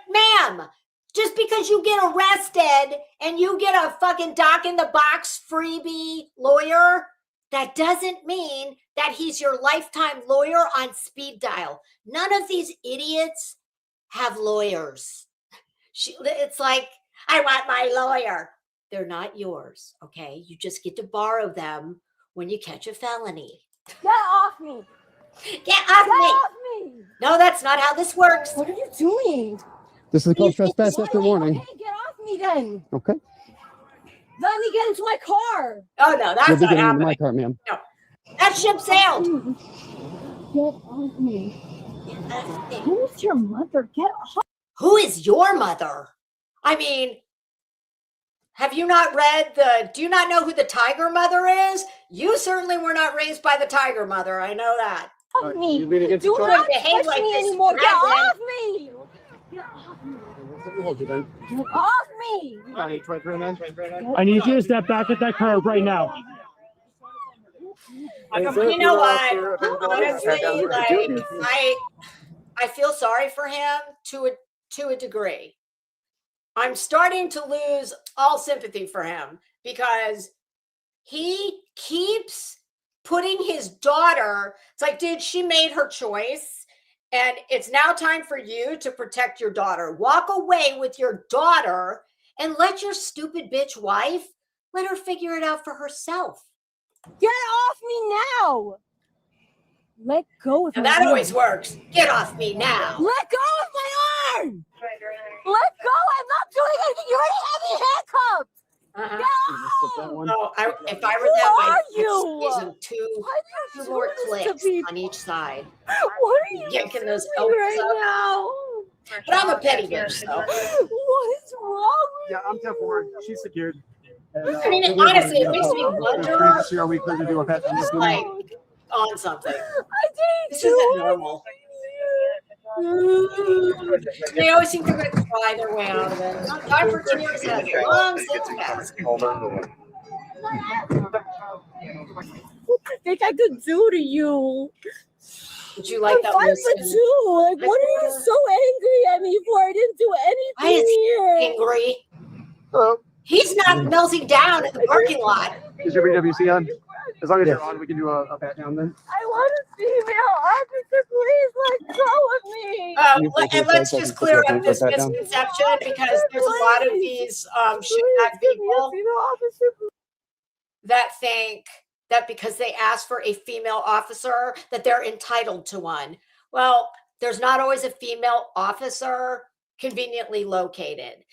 Ma'am, just because you get arrested and you get a fucking doc in the box freebie lawyer, that doesn't mean that he's your lifetime lawyer on speed dial. None of these idiots have lawyers. It's like, I want my lawyer. They're not yours, okay? You just get to borrow them when you catch a felony. Get off me. Get off Get me. off me. No, that's not how this works. What are you doing? This is called trespass after warning. Okay, get off me then. Okay. Let me get into my car. Oh, no, that's You'll be not getting into happening. my car, ma'am. No, that ship sailed. Get off me. Who's your mother? Get off. Who is your mother? I mean, have you not do you not know who the tiger mother is? You certainly were not raised by the tiger mother. I know that. Off me. You beat against Do each other? not Behave touch like me this, anymore. Get Brandon. off me. Get off me. Hold you then. Get off me. I need you to step back at that curb right now. You know what? Honestly, like, I feel sorry for him to a degree. I'm starting to lose all sympathy for him because he keeps putting his daughter. It's like, dude, she made her choice, and it's now time for you to protect your daughter. Walk away with your daughter and let your stupid bitch wife, let her figure it out for herself. Get off me now. Let go of And my that arm. always works. Get off me now. Let go of my arm. Let go. I'm not doing anything. You already have me handcuffed. Uh-huh. Get that one. Oh, if I were Who them, are I'd you? squeeze them two Why do you more do this clicks to people? on each side. What are you Yanking doing those elbows right up. now? But I'm a petty bitch, so. What is wrong with Yeah, I'm 10-4. She's secured. And, I mean, honestly, it makes me wonder See how we clear to do a pat down. who's like on something. I didn't This do isn't normal. They always think they're going to cry their way out of it. Not time for tears has long since passed. What do you think I could do to you? Would you like I'm that 5'2". listen? Like, what are you so angry at me for? I didn't do Why is anything he here. angry? Hello. He's not melting down in the parking lot. Is your BWC on? As long as you're on, we can do a pat down then. I want a female officer. Please let go of me. And let's just clear up this misconception because there's a lot of these shit people that think that because they ask for a female officer that they're entitled to one. Well, there's not always a female officer conveniently located.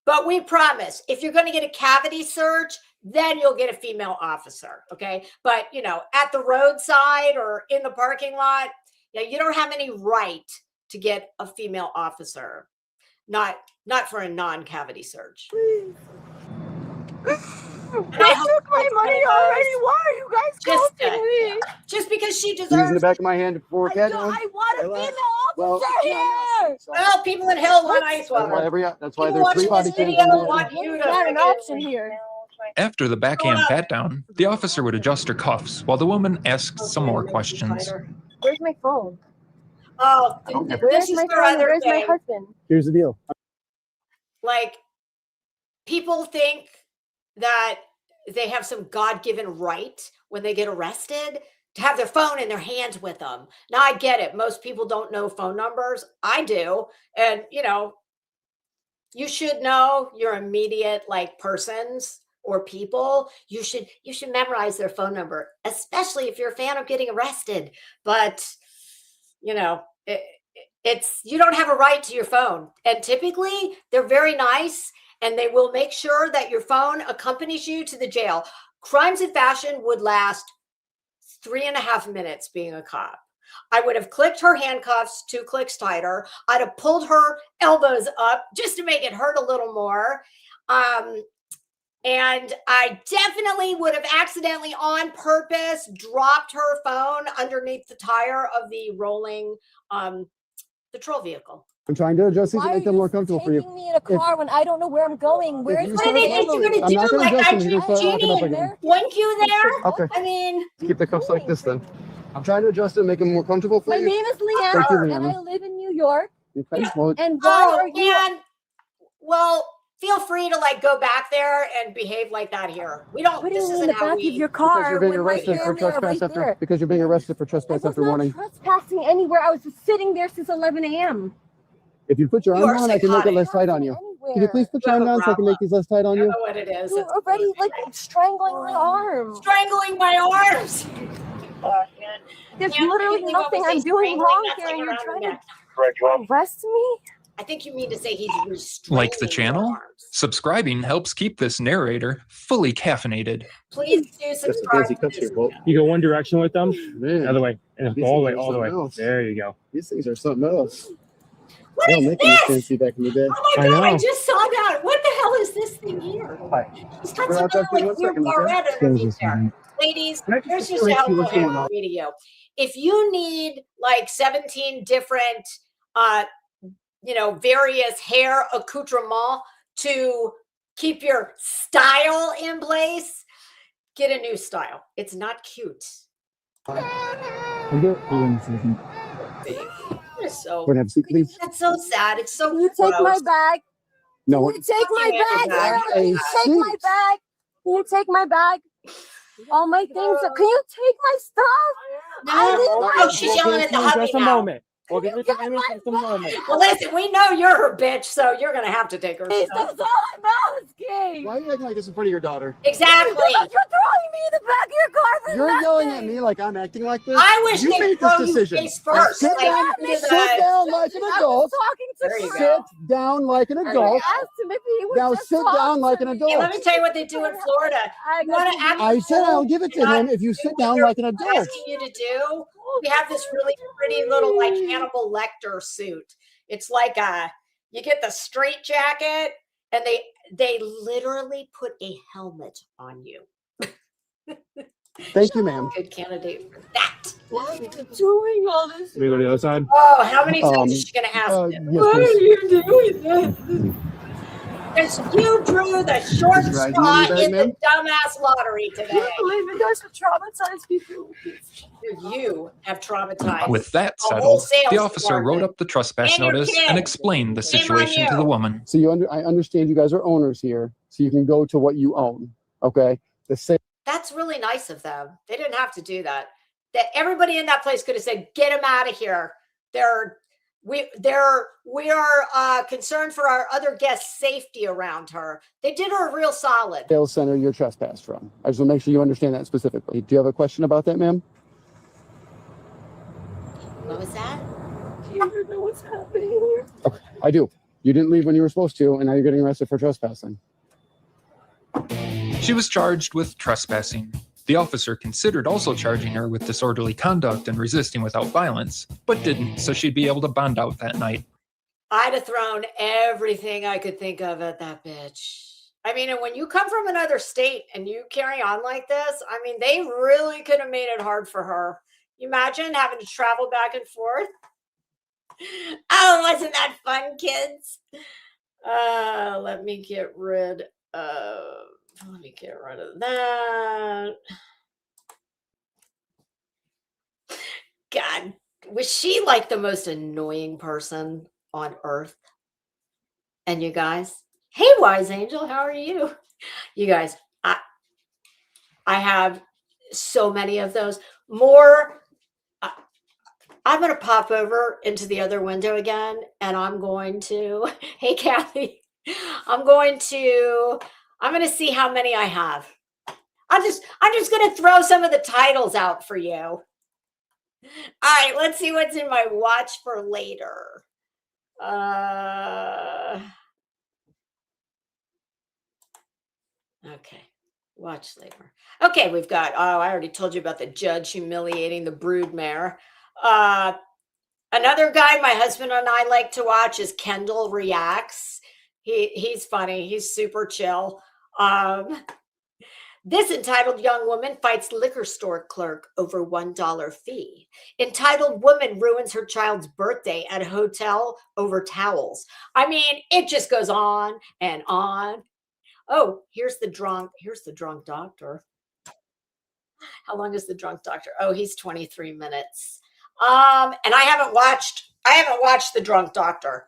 But we promise if you're going to get a cavity search, then you'll get a female officer. Okay. But, you know, at the roadside or in the parking lot, yeah, you don't have any right to get a female officer. Not for a non-cavity search. They took my money already. Why are you guys calling me? Just because she deserves Using the back of my hand for a cat down. I want a female officer here. Well, people in hell want ice water. That's why there's 3 body cams on there. Not an option here. After the backhand pat down, the officer would adjust her cuffs while the woman asked some more questions. Where's my phone? Oh, Where's my phone? Where's my husband? Here's the deal. Like, people think that they have some God-given right when they get arrested to have their phone in their hands with them. Now, I get it. Most people don't know phone numbers. I do. And, you know, you should know your immediate, like, persons or people. You should memorize their phone number, especially if you're a fan of getting arrested. But, you know, you don't have a right to your phone. And typically, they're very nice. And they will make sure that your phone accompanies you to the jail. Crimes of fashion would last 3.5 minutes being a cop. I would have clicked her handcuffs 2 clicks tighter. I'd have pulled her elbows up just to make it hurt a little more. And I definitely would have accidentally on purpose dropped her phone underneath the tire of the rolling patrol vehicle. I'm trying to adjust these to make them more comfortable for you. Taking me in a car when I don't know where I'm going. Where's What do they think you're going to do? Like I blink you there? Okay. I mean, keep the cuffs like this then. I'm trying to adjust it and make them more comfortable for my you. name is Leanna, and I live in New York. Okay. Well, And why are you? and well, feel free to like go back there and behave like that here. We don't. Putting This me in isn't the how back we. of your because car. you're being when my arrested for family are trespass right after. there. Because you're being arrested for I trespass was after not warning. trespassing anywhere. I was just sitting there since 11 a.m. If you put your You arm are on, I can make it psychotic. less tight on you. Anywhere. Can you please put your arm down so I can make these less tight on I don't you? know what it is. You're already like strangling my arm. Strangling my arms. There's Yeah, literally you think nothing I was I'm doing strangling, wrong that's here, like and you're around trying the to neck. arrest me? I think you mean to say he's restraining Like the your channel? arms. Subscribing helps keep this narrator fully caffeinated. Please do subscribe. To this video. You go one direction with them, Man, the other way, and These all the way, things are all the way. something else. There you go. these things are something else. What They don't is make them this? fancy back in the day. Oh my I god, I know. just saw that. What the hell is this thing here? He's got Well, some I'll talk to you like in 1 weird second, okay? barrette underneath there. Ladies, Can I just here's just explain how to you we'll what's going handle on? the video. If you need like 17 different various hair accoutrements to keep your style in place, get a new style. It's not cute. That is so. We're gonna have a seat, please. That's so sad. It's so. You take my gross. bag. No, You take my Fucking bag. bag. You take my bag. You take my bag. All my things. Can you take my stuff? I didn't Oh, like she's yelling at the Just hubby a now. moment. Well, give it to him in just a moment. Well, listen, we know you're her bitch, so you're gonna have to take her Please, stuff. that's all I'm asking. Why are you acting like this in front of your daughter? Exactly. You're throwing me in the back of your car for You're nothing. yelling at me like I'm acting like this. I wish you they'd made throw this you decision. face first. Sit like, down, into sit the- down like an I was adult. talking to There you Chris. go. Sit down like an There you adult. I asked him if he would Now just sit talk down to like an me. Hey, let adult. me tell you what they do in Florida. I You want to act I said I'll cool, give it to not him if you do sit what down they're like an adult. asking you to do. We have this really pretty little like Hannibal Lecter suit. It's like you get the straight jacket, and they literally put a helmet on you. Thank you, ma'am. Good candidate for that. Why are you doing all this? Can we go to the other side? Oh, how many times is she gonna ask Yes, him? Why are please. you doing this? Because you drew the short Is your ID straw in your bag, in the ma'am? dumbass lottery I today. can't believe you guys would traumatize people. You have traumatized. With that The whole settled, sales the officer wrote department. up the trespass And your notice kid. and explained the Shame on situation to the you. woman. So I understand you guys are owners here, so you can go to what you own. Okay. The same. That's really nice of them. They didn't have to do that. That everybody in that place could have said, "Get him out of here." We are concerned for our other guests' safety around her. They did her a real solid. Sales center you're trespassed from. I just want to make sure you understand that specifically. Do you have a question about that, ma'am? What was that? Do you ever know what's happening here? Okay, I do. You didn't leave when you were supposed to, and now you're getting arrested for trespassing. She was charged with trespassing. The officer considered also charging her with disorderly conduct and resisting without violence, but didn't, so she'd be able to bond out that night. I'd have thrown everything I could think of at that bitch. I mean, and when you come from another state and you carry on like this, I mean, they really could have made it hard for her. You imagine having to travel back and forth? Oh, wasn't that fun, kids? Let me get rid of that. God, was she like the most annoying person on earth? And you guys, hey, Wise Angel, how are you? You guys, I have so many of those. More. I'm going to pop over into the other window again, and I'm going to. Hey, Kathy, I'm going to see how many I have. I'm just going to throw some of the titles out for you. All right, let's see what's in my watch for later. Okay, watch later. Okay, we've got, I already told you about the judge humiliating the brood mare. Another guy my husband and I like to watch is Kendall Reacts. He's funny. He's super chill. This entitled young woman fights liquor store clerk over $1 fee. Entitled woman ruins her child's birthday at a hotel over towels. I mean, it just goes on and on. Oh, here's the drunk doctor. How long is the drunk doctor? Oh, he's 23 minutes. And I haven't watched the drunk doctor.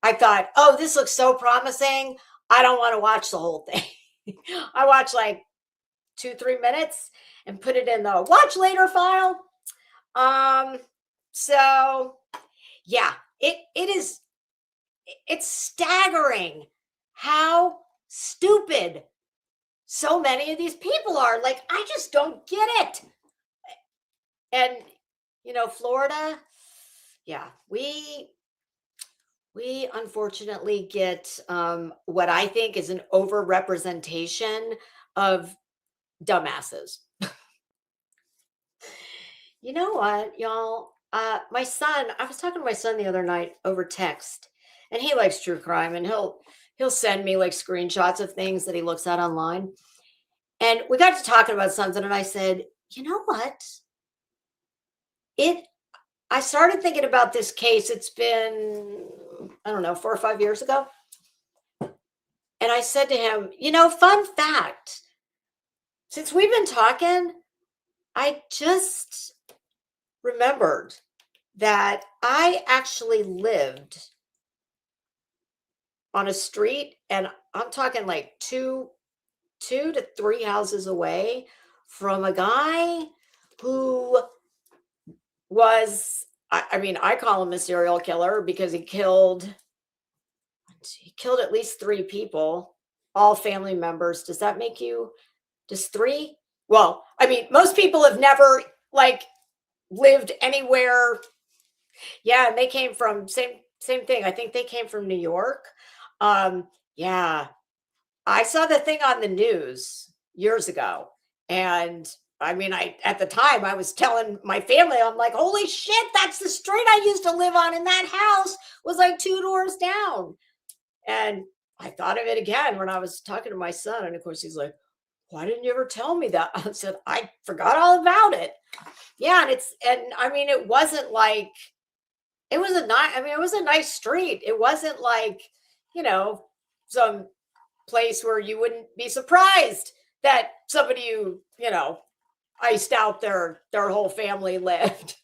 I thought, oh, this looks so promising. I don't want to watch the whole thing. I watched like 2-3 minutes and put it in the watch later file. So yeah, it's staggering how stupid so many of these people are. Like, I just don't get it. And Florida, yeah, we unfortunately get what I think is an overrepresentation of dumbasses. You know what, y'all? My son, I was talking to my son the other night over text, and he likes true crime, and he'll send me like screenshots of things that he looks at online. And we got to talking about something, and I said, you know what? I started thinking about this case. It's been, I don't know, 4 or 5 years ago. And I said to him, fun fact, since we've been talking, I just remembered that I actually lived on a street, and I'm talking like two to 3 houses away from a guy who was I mean, I call him a serial killer because he killed at least 3 people, all family members. Does that make you just 3? Well, I mean, most people have never like lived anywhere. Yeah, and they came from same thing. I think they came from New York. Yeah. I saw the thing on the news years ago. And I mean, at the time I was telling my family, I'm like, holy shit, that's the street I used to live on, and that house was like 2 doors down. And I thought of it again when I was talking to my son. And of course, he's like, why didn't you ever tell me that? I said, I forgot all about it. Yeah. And I mean, it wasn't like, it was a nice, I mean, it was a nice street. It wasn't like, some place where you wouldn't be surprised that somebody who, iced out their whole family lived.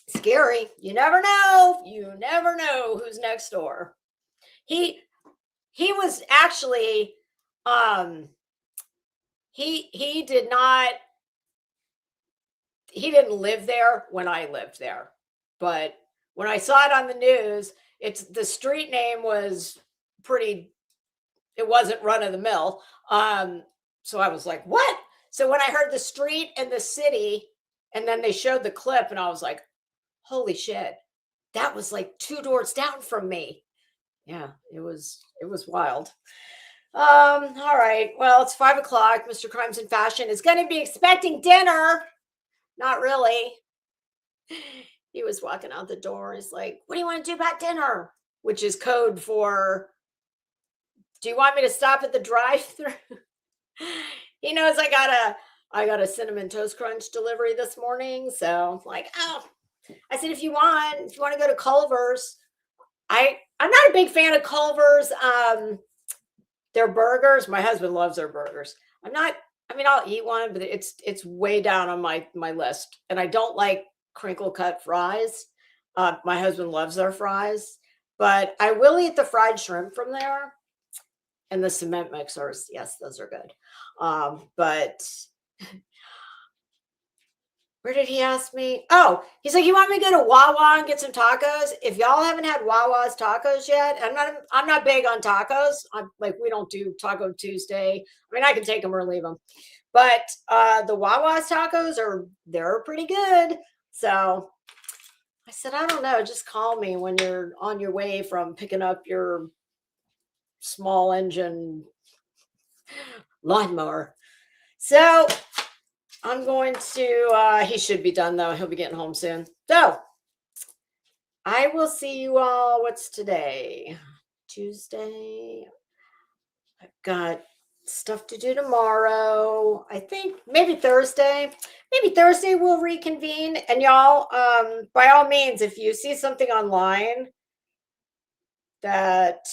Scary. You never know. You never know who's next door. He was actually he didn't live there when I lived there. But when I saw it on the news, the street name was it wasn't run of the mill. So I was like, what? So when I heard the street and the city, and then they showed the clip, and I was like, holy shit, that was like 2 doors down from me. Yeah, it was wild. All right. Well, it's 5 o'clock. Mr. Crimes and Fashion is going to be expecting dinner. Not really. He was walking out the door. He's like, what do you want to do about dinner? Which is code for, do you want me to stop at the drive-thru? He knows I got a Cinnamon Toast Crunch delivery this morning. So I'm like, oh, I said, if you want to go to Culver's, I'm not a big fan of Culver's. Their burgers, my husband loves their burgers. I'll eat one, but it's way down on my list. And I don't like crinkle cut fries. My husband loves their fries, but I will eat the fried shrimp from there. And the cement mixers, yes, those are good. But where did he ask me? Oh, he's like, you want me to go to Wawa and get some tacos? If y'all haven't had Wawa's tacos yet, I'm not big on tacos. I'm like, we don't do Taco Tuesday. I mean, I can take them or leave them, but the Wawa's tacos they're pretty good. So I said, I don't know, just call me when you're on your way from picking up your small engine lawnmower. So I'm going to, he should be done though. He'll be getting home soon. So I will see you all. What's today? Tuesday. I've got stuff to do tomorrow. I think maybe Thursday. Maybe Thursday we'll reconvene. And y'all, by all means, if you see something online that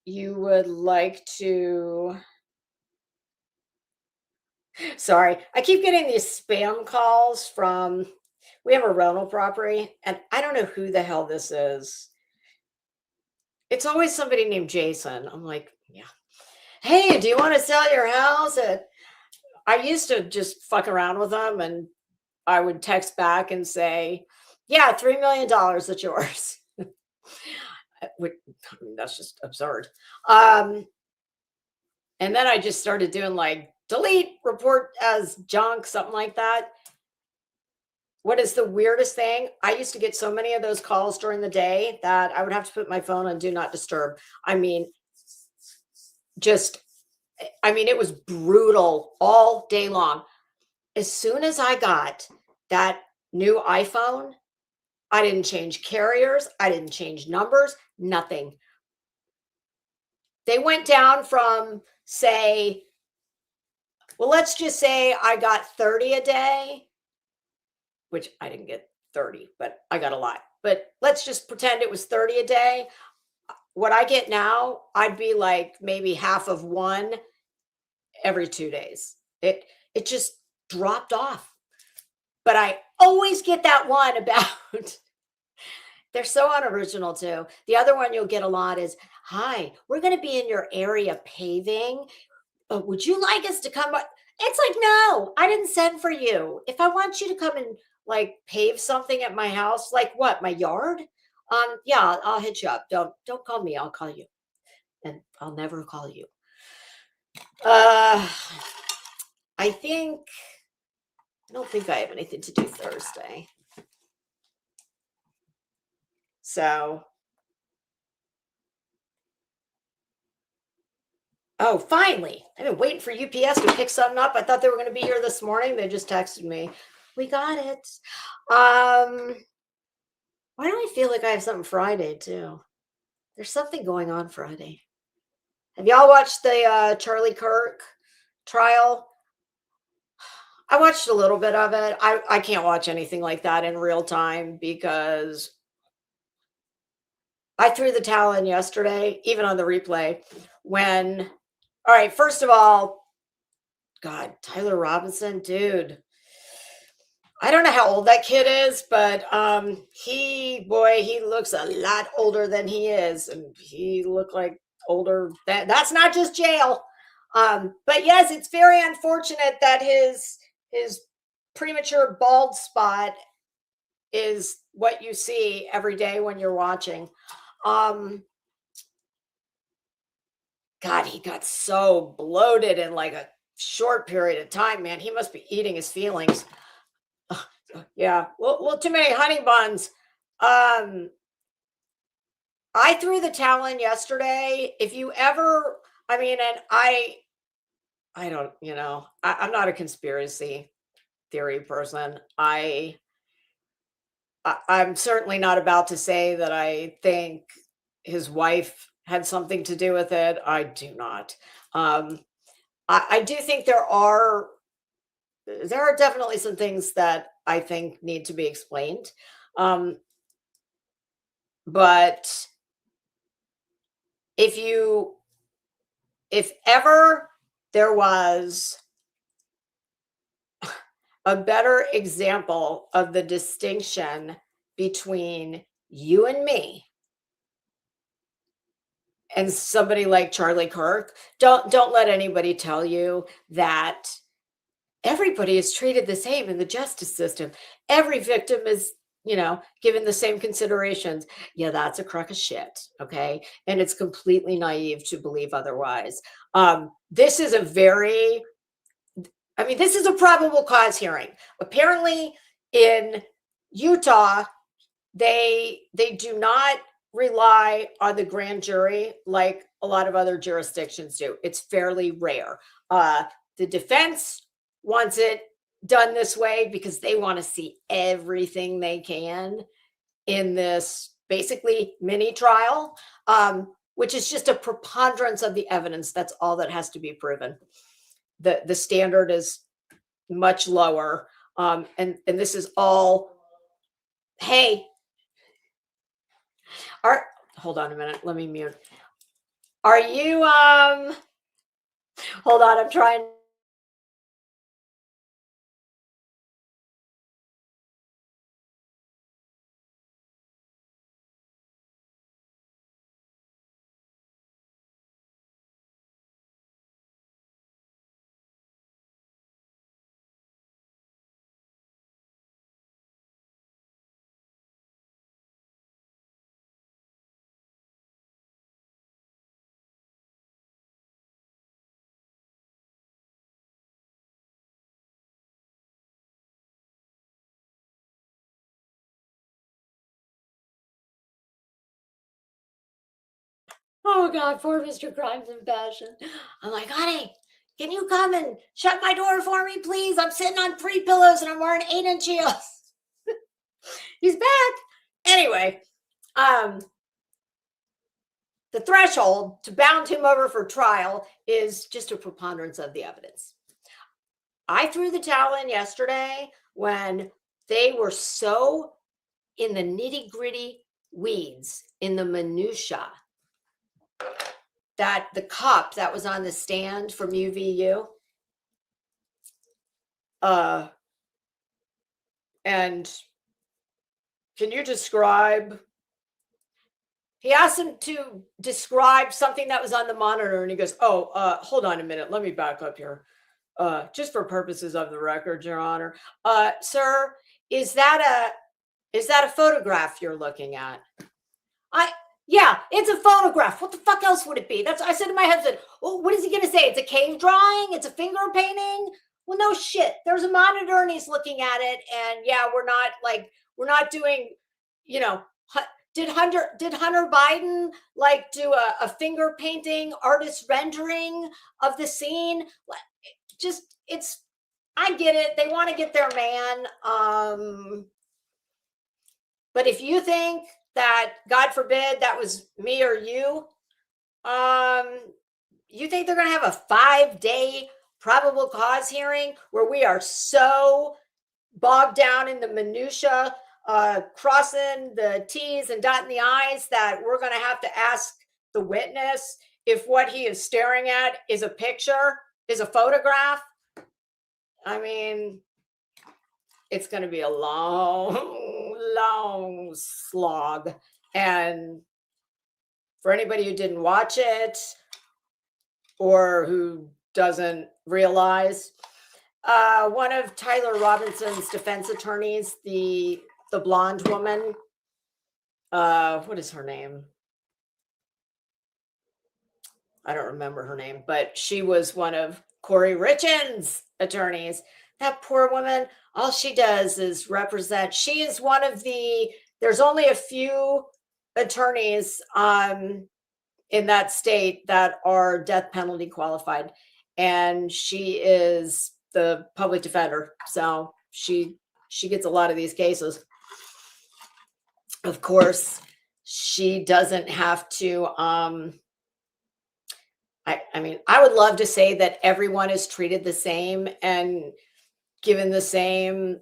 you would like to, sorry, I keep getting these spam calls from, we have a rental property, and I don't know who the hell this is. It's always somebody named Jason. I'm like, yeah. Hey, do you want to sell your house? I used to just fuck around with them, and I would text back and say, yeah, $3 million, that's yours. That's just absurd. And then I just started doing like delete, report as junk, something like that. What is the weirdest thing? I used to get so many of those calls during the day that I would have to put my phone on do not disturb. I mean, it was brutal all day long. As soon as I got that new iPhone, I didn't change carriers. I didn't change numbers, nothing. They went down from, say, well, let's just say I got 30 a day, which I didn't get 30, but I got a lot. But let's just pretend it was 30 a day. What I get now, I'd be like maybe half of one every 2 days. It just dropped off. But I always get that one about, they're so unoriginal too. The other one you'll get a lot is, hi, we're going to be in your area paving. Would you like us to come? It's like, no, I didn't send for you. If I want you to come and like pave something at my house? Like what? My yard? Yeah, I'll hit you up. Don't call me. I'll call you, and I'll never call you. I don't think I have anything to do Thursday. So, oh, finally. I've been waiting for UPS to pick something up. I thought they were going to be here this morning. They just texted me. We got it. Why do I feel like I have something Friday too? There's something going on Friday. Have y'all watched the Charlie Kirk trial? I watched a little bit of it. I can't watch anything like that in real time because I threw the towel in yesterday, even on the replay. All right, first of all, God, Tyler Robinson, dude. I don't know how old that kid is, but he looks a lot older than he is, and he looked like older. That's not just jail. But yes, it's very unfortunate that his premature bald spot is what you see every day when you're watching. God, he got so bloated in like a short period of time, man. He must be eating his feelings. Yeah, well, too many honey buns. I threw the towel in yesterday. If you ever, I mean, and I don't, I'm not a conspiracy theory person. I'm certainly not about to say that I think his wife had something to do with it. I do not. I do think there are definitely some things that I think need to be explained. But if ever there was a better example of the distinction between you and me and somebody like Charlie Kirk, don't let anybody tell you that everybody is treated the same in the justice system. Every victim is, given the same considerations. Yeah, that's a crock of shit. Okay. And it's completely naive to believe otherwise. This is a probable cause hearing. Apparently in Utah, they do not rely on the grand jury like a lot of other jurisdictions do. It's fairly rare. The defense wants it done this way because they want to see everything they can in this basically mini trial, which is just a preponderance of the evidence. That's all that has to be proven. The standard is much lower. And this is all, hey, hold on a minute. Let me mute. Are you, hold on, I'm trying. Oh God, poor Mr. Crimes and Passion. I'm like, honey, can you come and shut my door for me, please? I'm sitting on 3 pillows and I'm wearing 8-inch heels. He's back. Anyway, the threshold to bound him over for trial is just a preponderance of the evidence. I threw the towel in yesterday when they were so in the nitty-gritty weeds, in the minutia, that the cop that was on the stand from UVU, and can you describe, he asked him to describe something that was on the monitor, and he goes, hold on a minute, let me back up here. Just for purposes of the record, Your Honor. Sir, is that a photograph you're looking at? Yeah, it's a photograph. What the fuck else would it be? That's I said to my husband, oh, what is he gonna say? It's a cave drawing, it's a finger painting. Well, no shit. There's a monitor and he's looking at it, and yeah, we're not doing, you know, did Hunter Biden like do a finger painting artist rendering of the scene? Just it's I get it. They want to get their man. But if you think that, God forbid, that was me or you, you think they're going to have a 5-day probable cause hearing where we are so bogged down in the minutia, crossing the T's and dotting the I's, that we're going to have to ask the witness if what he is staring at is a picture, is a photograph? I mean, it's going to be a long slog. And for anybody who didn't watch it or who doesn't realize, one of Tyler Robinson's defense attorneys, the blonde woman, what is her name? I don't remember her name, but she was one of Corey Richins' attorneys. That poor woman, all she does is represent. She is one of there's only a few attorneys in that state that are death penalty qualified. And she is the public defender. So she gets a lot of these cases. Of course, she doesn't have to, I mean, I would love to say that everyone is treated the same and given the same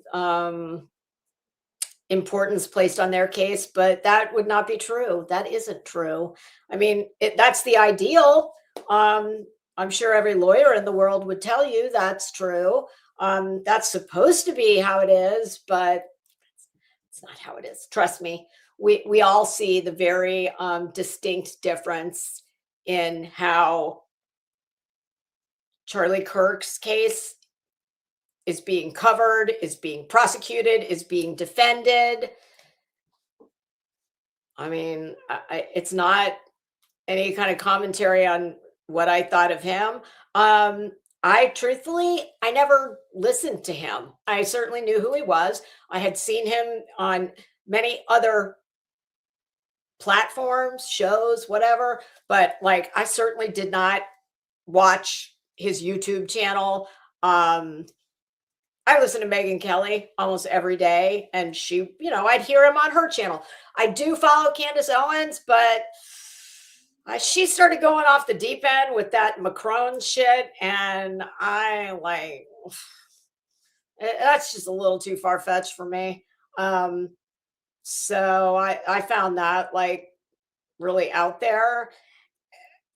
importance placed on their case, but that would not be true. That isn't true. I mean, that's the ideal. I'm sure every lawyer in the world would tell you that's true. That's supposed to be how it is, but it's not how it is. Trust me. We all see the very distinct difference in how Charlie Kirk's case is being covered, is being prosecuted, is being defended. I mean, it's not any kind of commentary on what I thought of him. I never listened to him. I certainly knew who he was. I had seen him on many other platforms, shows, whatever, but like I certainly did not watch his YouTube channel. I listen to Megyn Kelly almost every day, and she, I'd hear him on her channel. I do follow Candace Owens, but she started going off the deep end with that Macron shit, and that's just a little too far-fetched for me. So I found that really out there.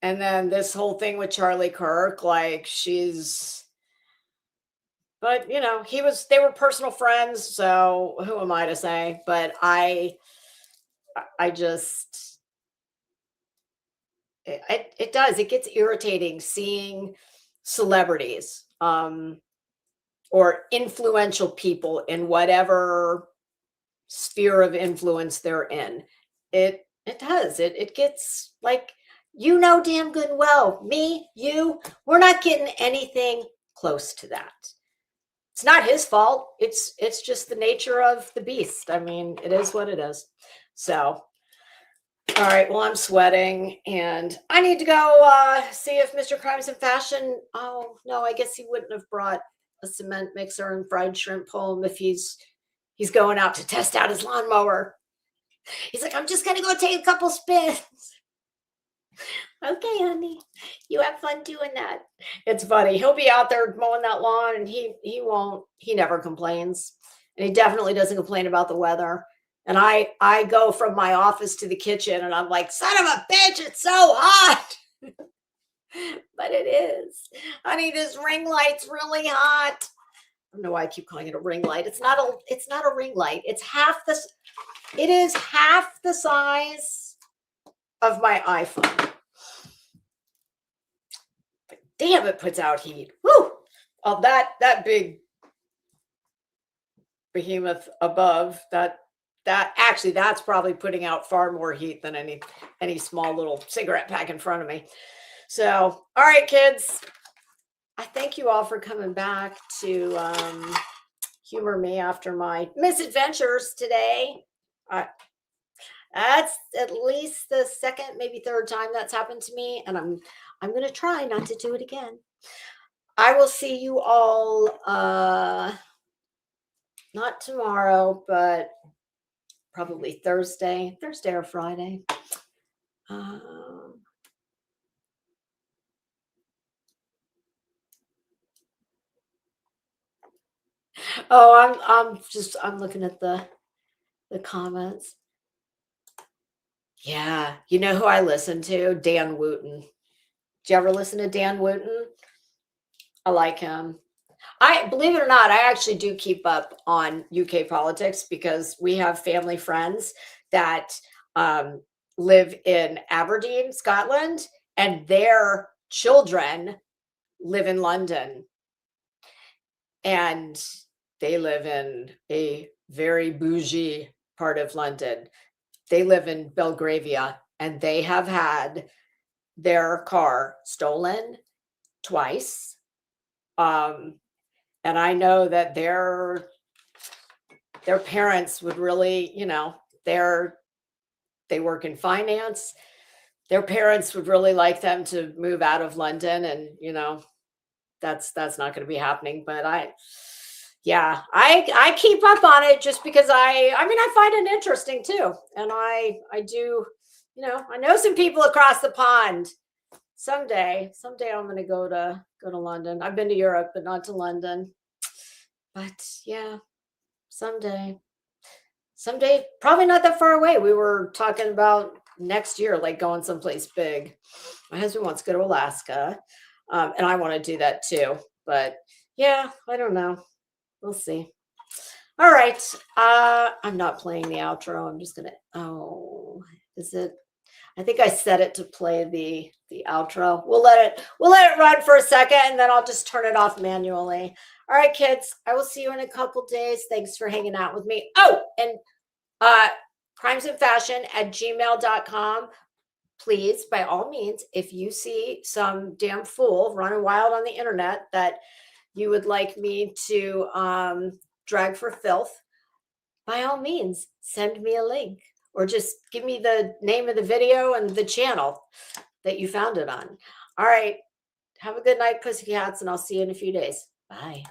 And then this whole thing with Charlie Kirk, but they were personal friends, so who am I to say? But I just, it does, it gets irritating seeing celebrities or influential people in whatever sphere of influence they're in. It does. It gets damn good and well, me, you, we're not getting anything close to that. It's not his fault. It's just the nature of the beast. I mean, it is what it is. So, all right. Well, I'm sweating and I need to go see if Mr. Crimes and Fashion. Oh no, I guess he wouldn't have brought a cement mixer and fried shrimp home if he's going out to test out his lawnmower. He's like, I'm just gonna go take a couple spins. Okay, honey, you have fun doing that. It's funny. He'll be out there mowing that lawn and he never complains. And he definitely doesn't complain about the weather. And I go from my office to the kitchen and I'm like, son of a bitch, it's so hot. But it is. Honey, this ring light's really hot. I don't know why I keep calling it a ring light. It's not a ring light. It is half the size of my iPhone. But damn, it puts out heat. Woo! Oh, that big behemoth above, that's probably putting out far more heat than any small little cigarette pack in front of me. So, all right, kids, I thank you all for coming back to humor me after my misadventures today. That's at least the second, maybe third time that's happened to me, and I'm going to try not to do it again. I will see you all not tomorrow, but probably Thursday or Friday. I'm looking at the comments. Yeah, you know who I listen to? Dan Wooten. Did you ever listen to Dan Wooten? I like him. I believe it or not, I actually do keep up on UK politics because we have family friends that live in Aberdeen, Scotland, and their children live in London. And they live in a very bougie part of London. They live in Belgravia, and they have had their car stolen twice. And I know that their parents would really, they work in finance. Their parents would really like them to move out of London, and that's not going to be happening. But I keep up on it just because I find it interesting too, and I do, I know some people across the pond. Someday I'm going to go to London. I've been to Europe, but not to London. But yeah, someday, probably not that far away. We were talking about next year, like going someplace big. My husband wants to go to Alaska, and I want to do that too. But yeah, I don't know. We'll see. All right. I'm not playing the outro. I'm just gonna. Is it? I think I set it to play the outro. We'll let it run for a second, and then I'll just turn it off manually. All right, kids. I will see you in a couple days. Thanks for hanging out with me. Oh, and crimesandfashion@gmail.com. Please, by all means, if you see some damn fool running wild on the internet that you would like me to drag for filth, by all means, send me a link. Or just give me the name of the video and the channel that you found it on. All right. Have a good night, pussycats, and I'll see you in a few days. Bye.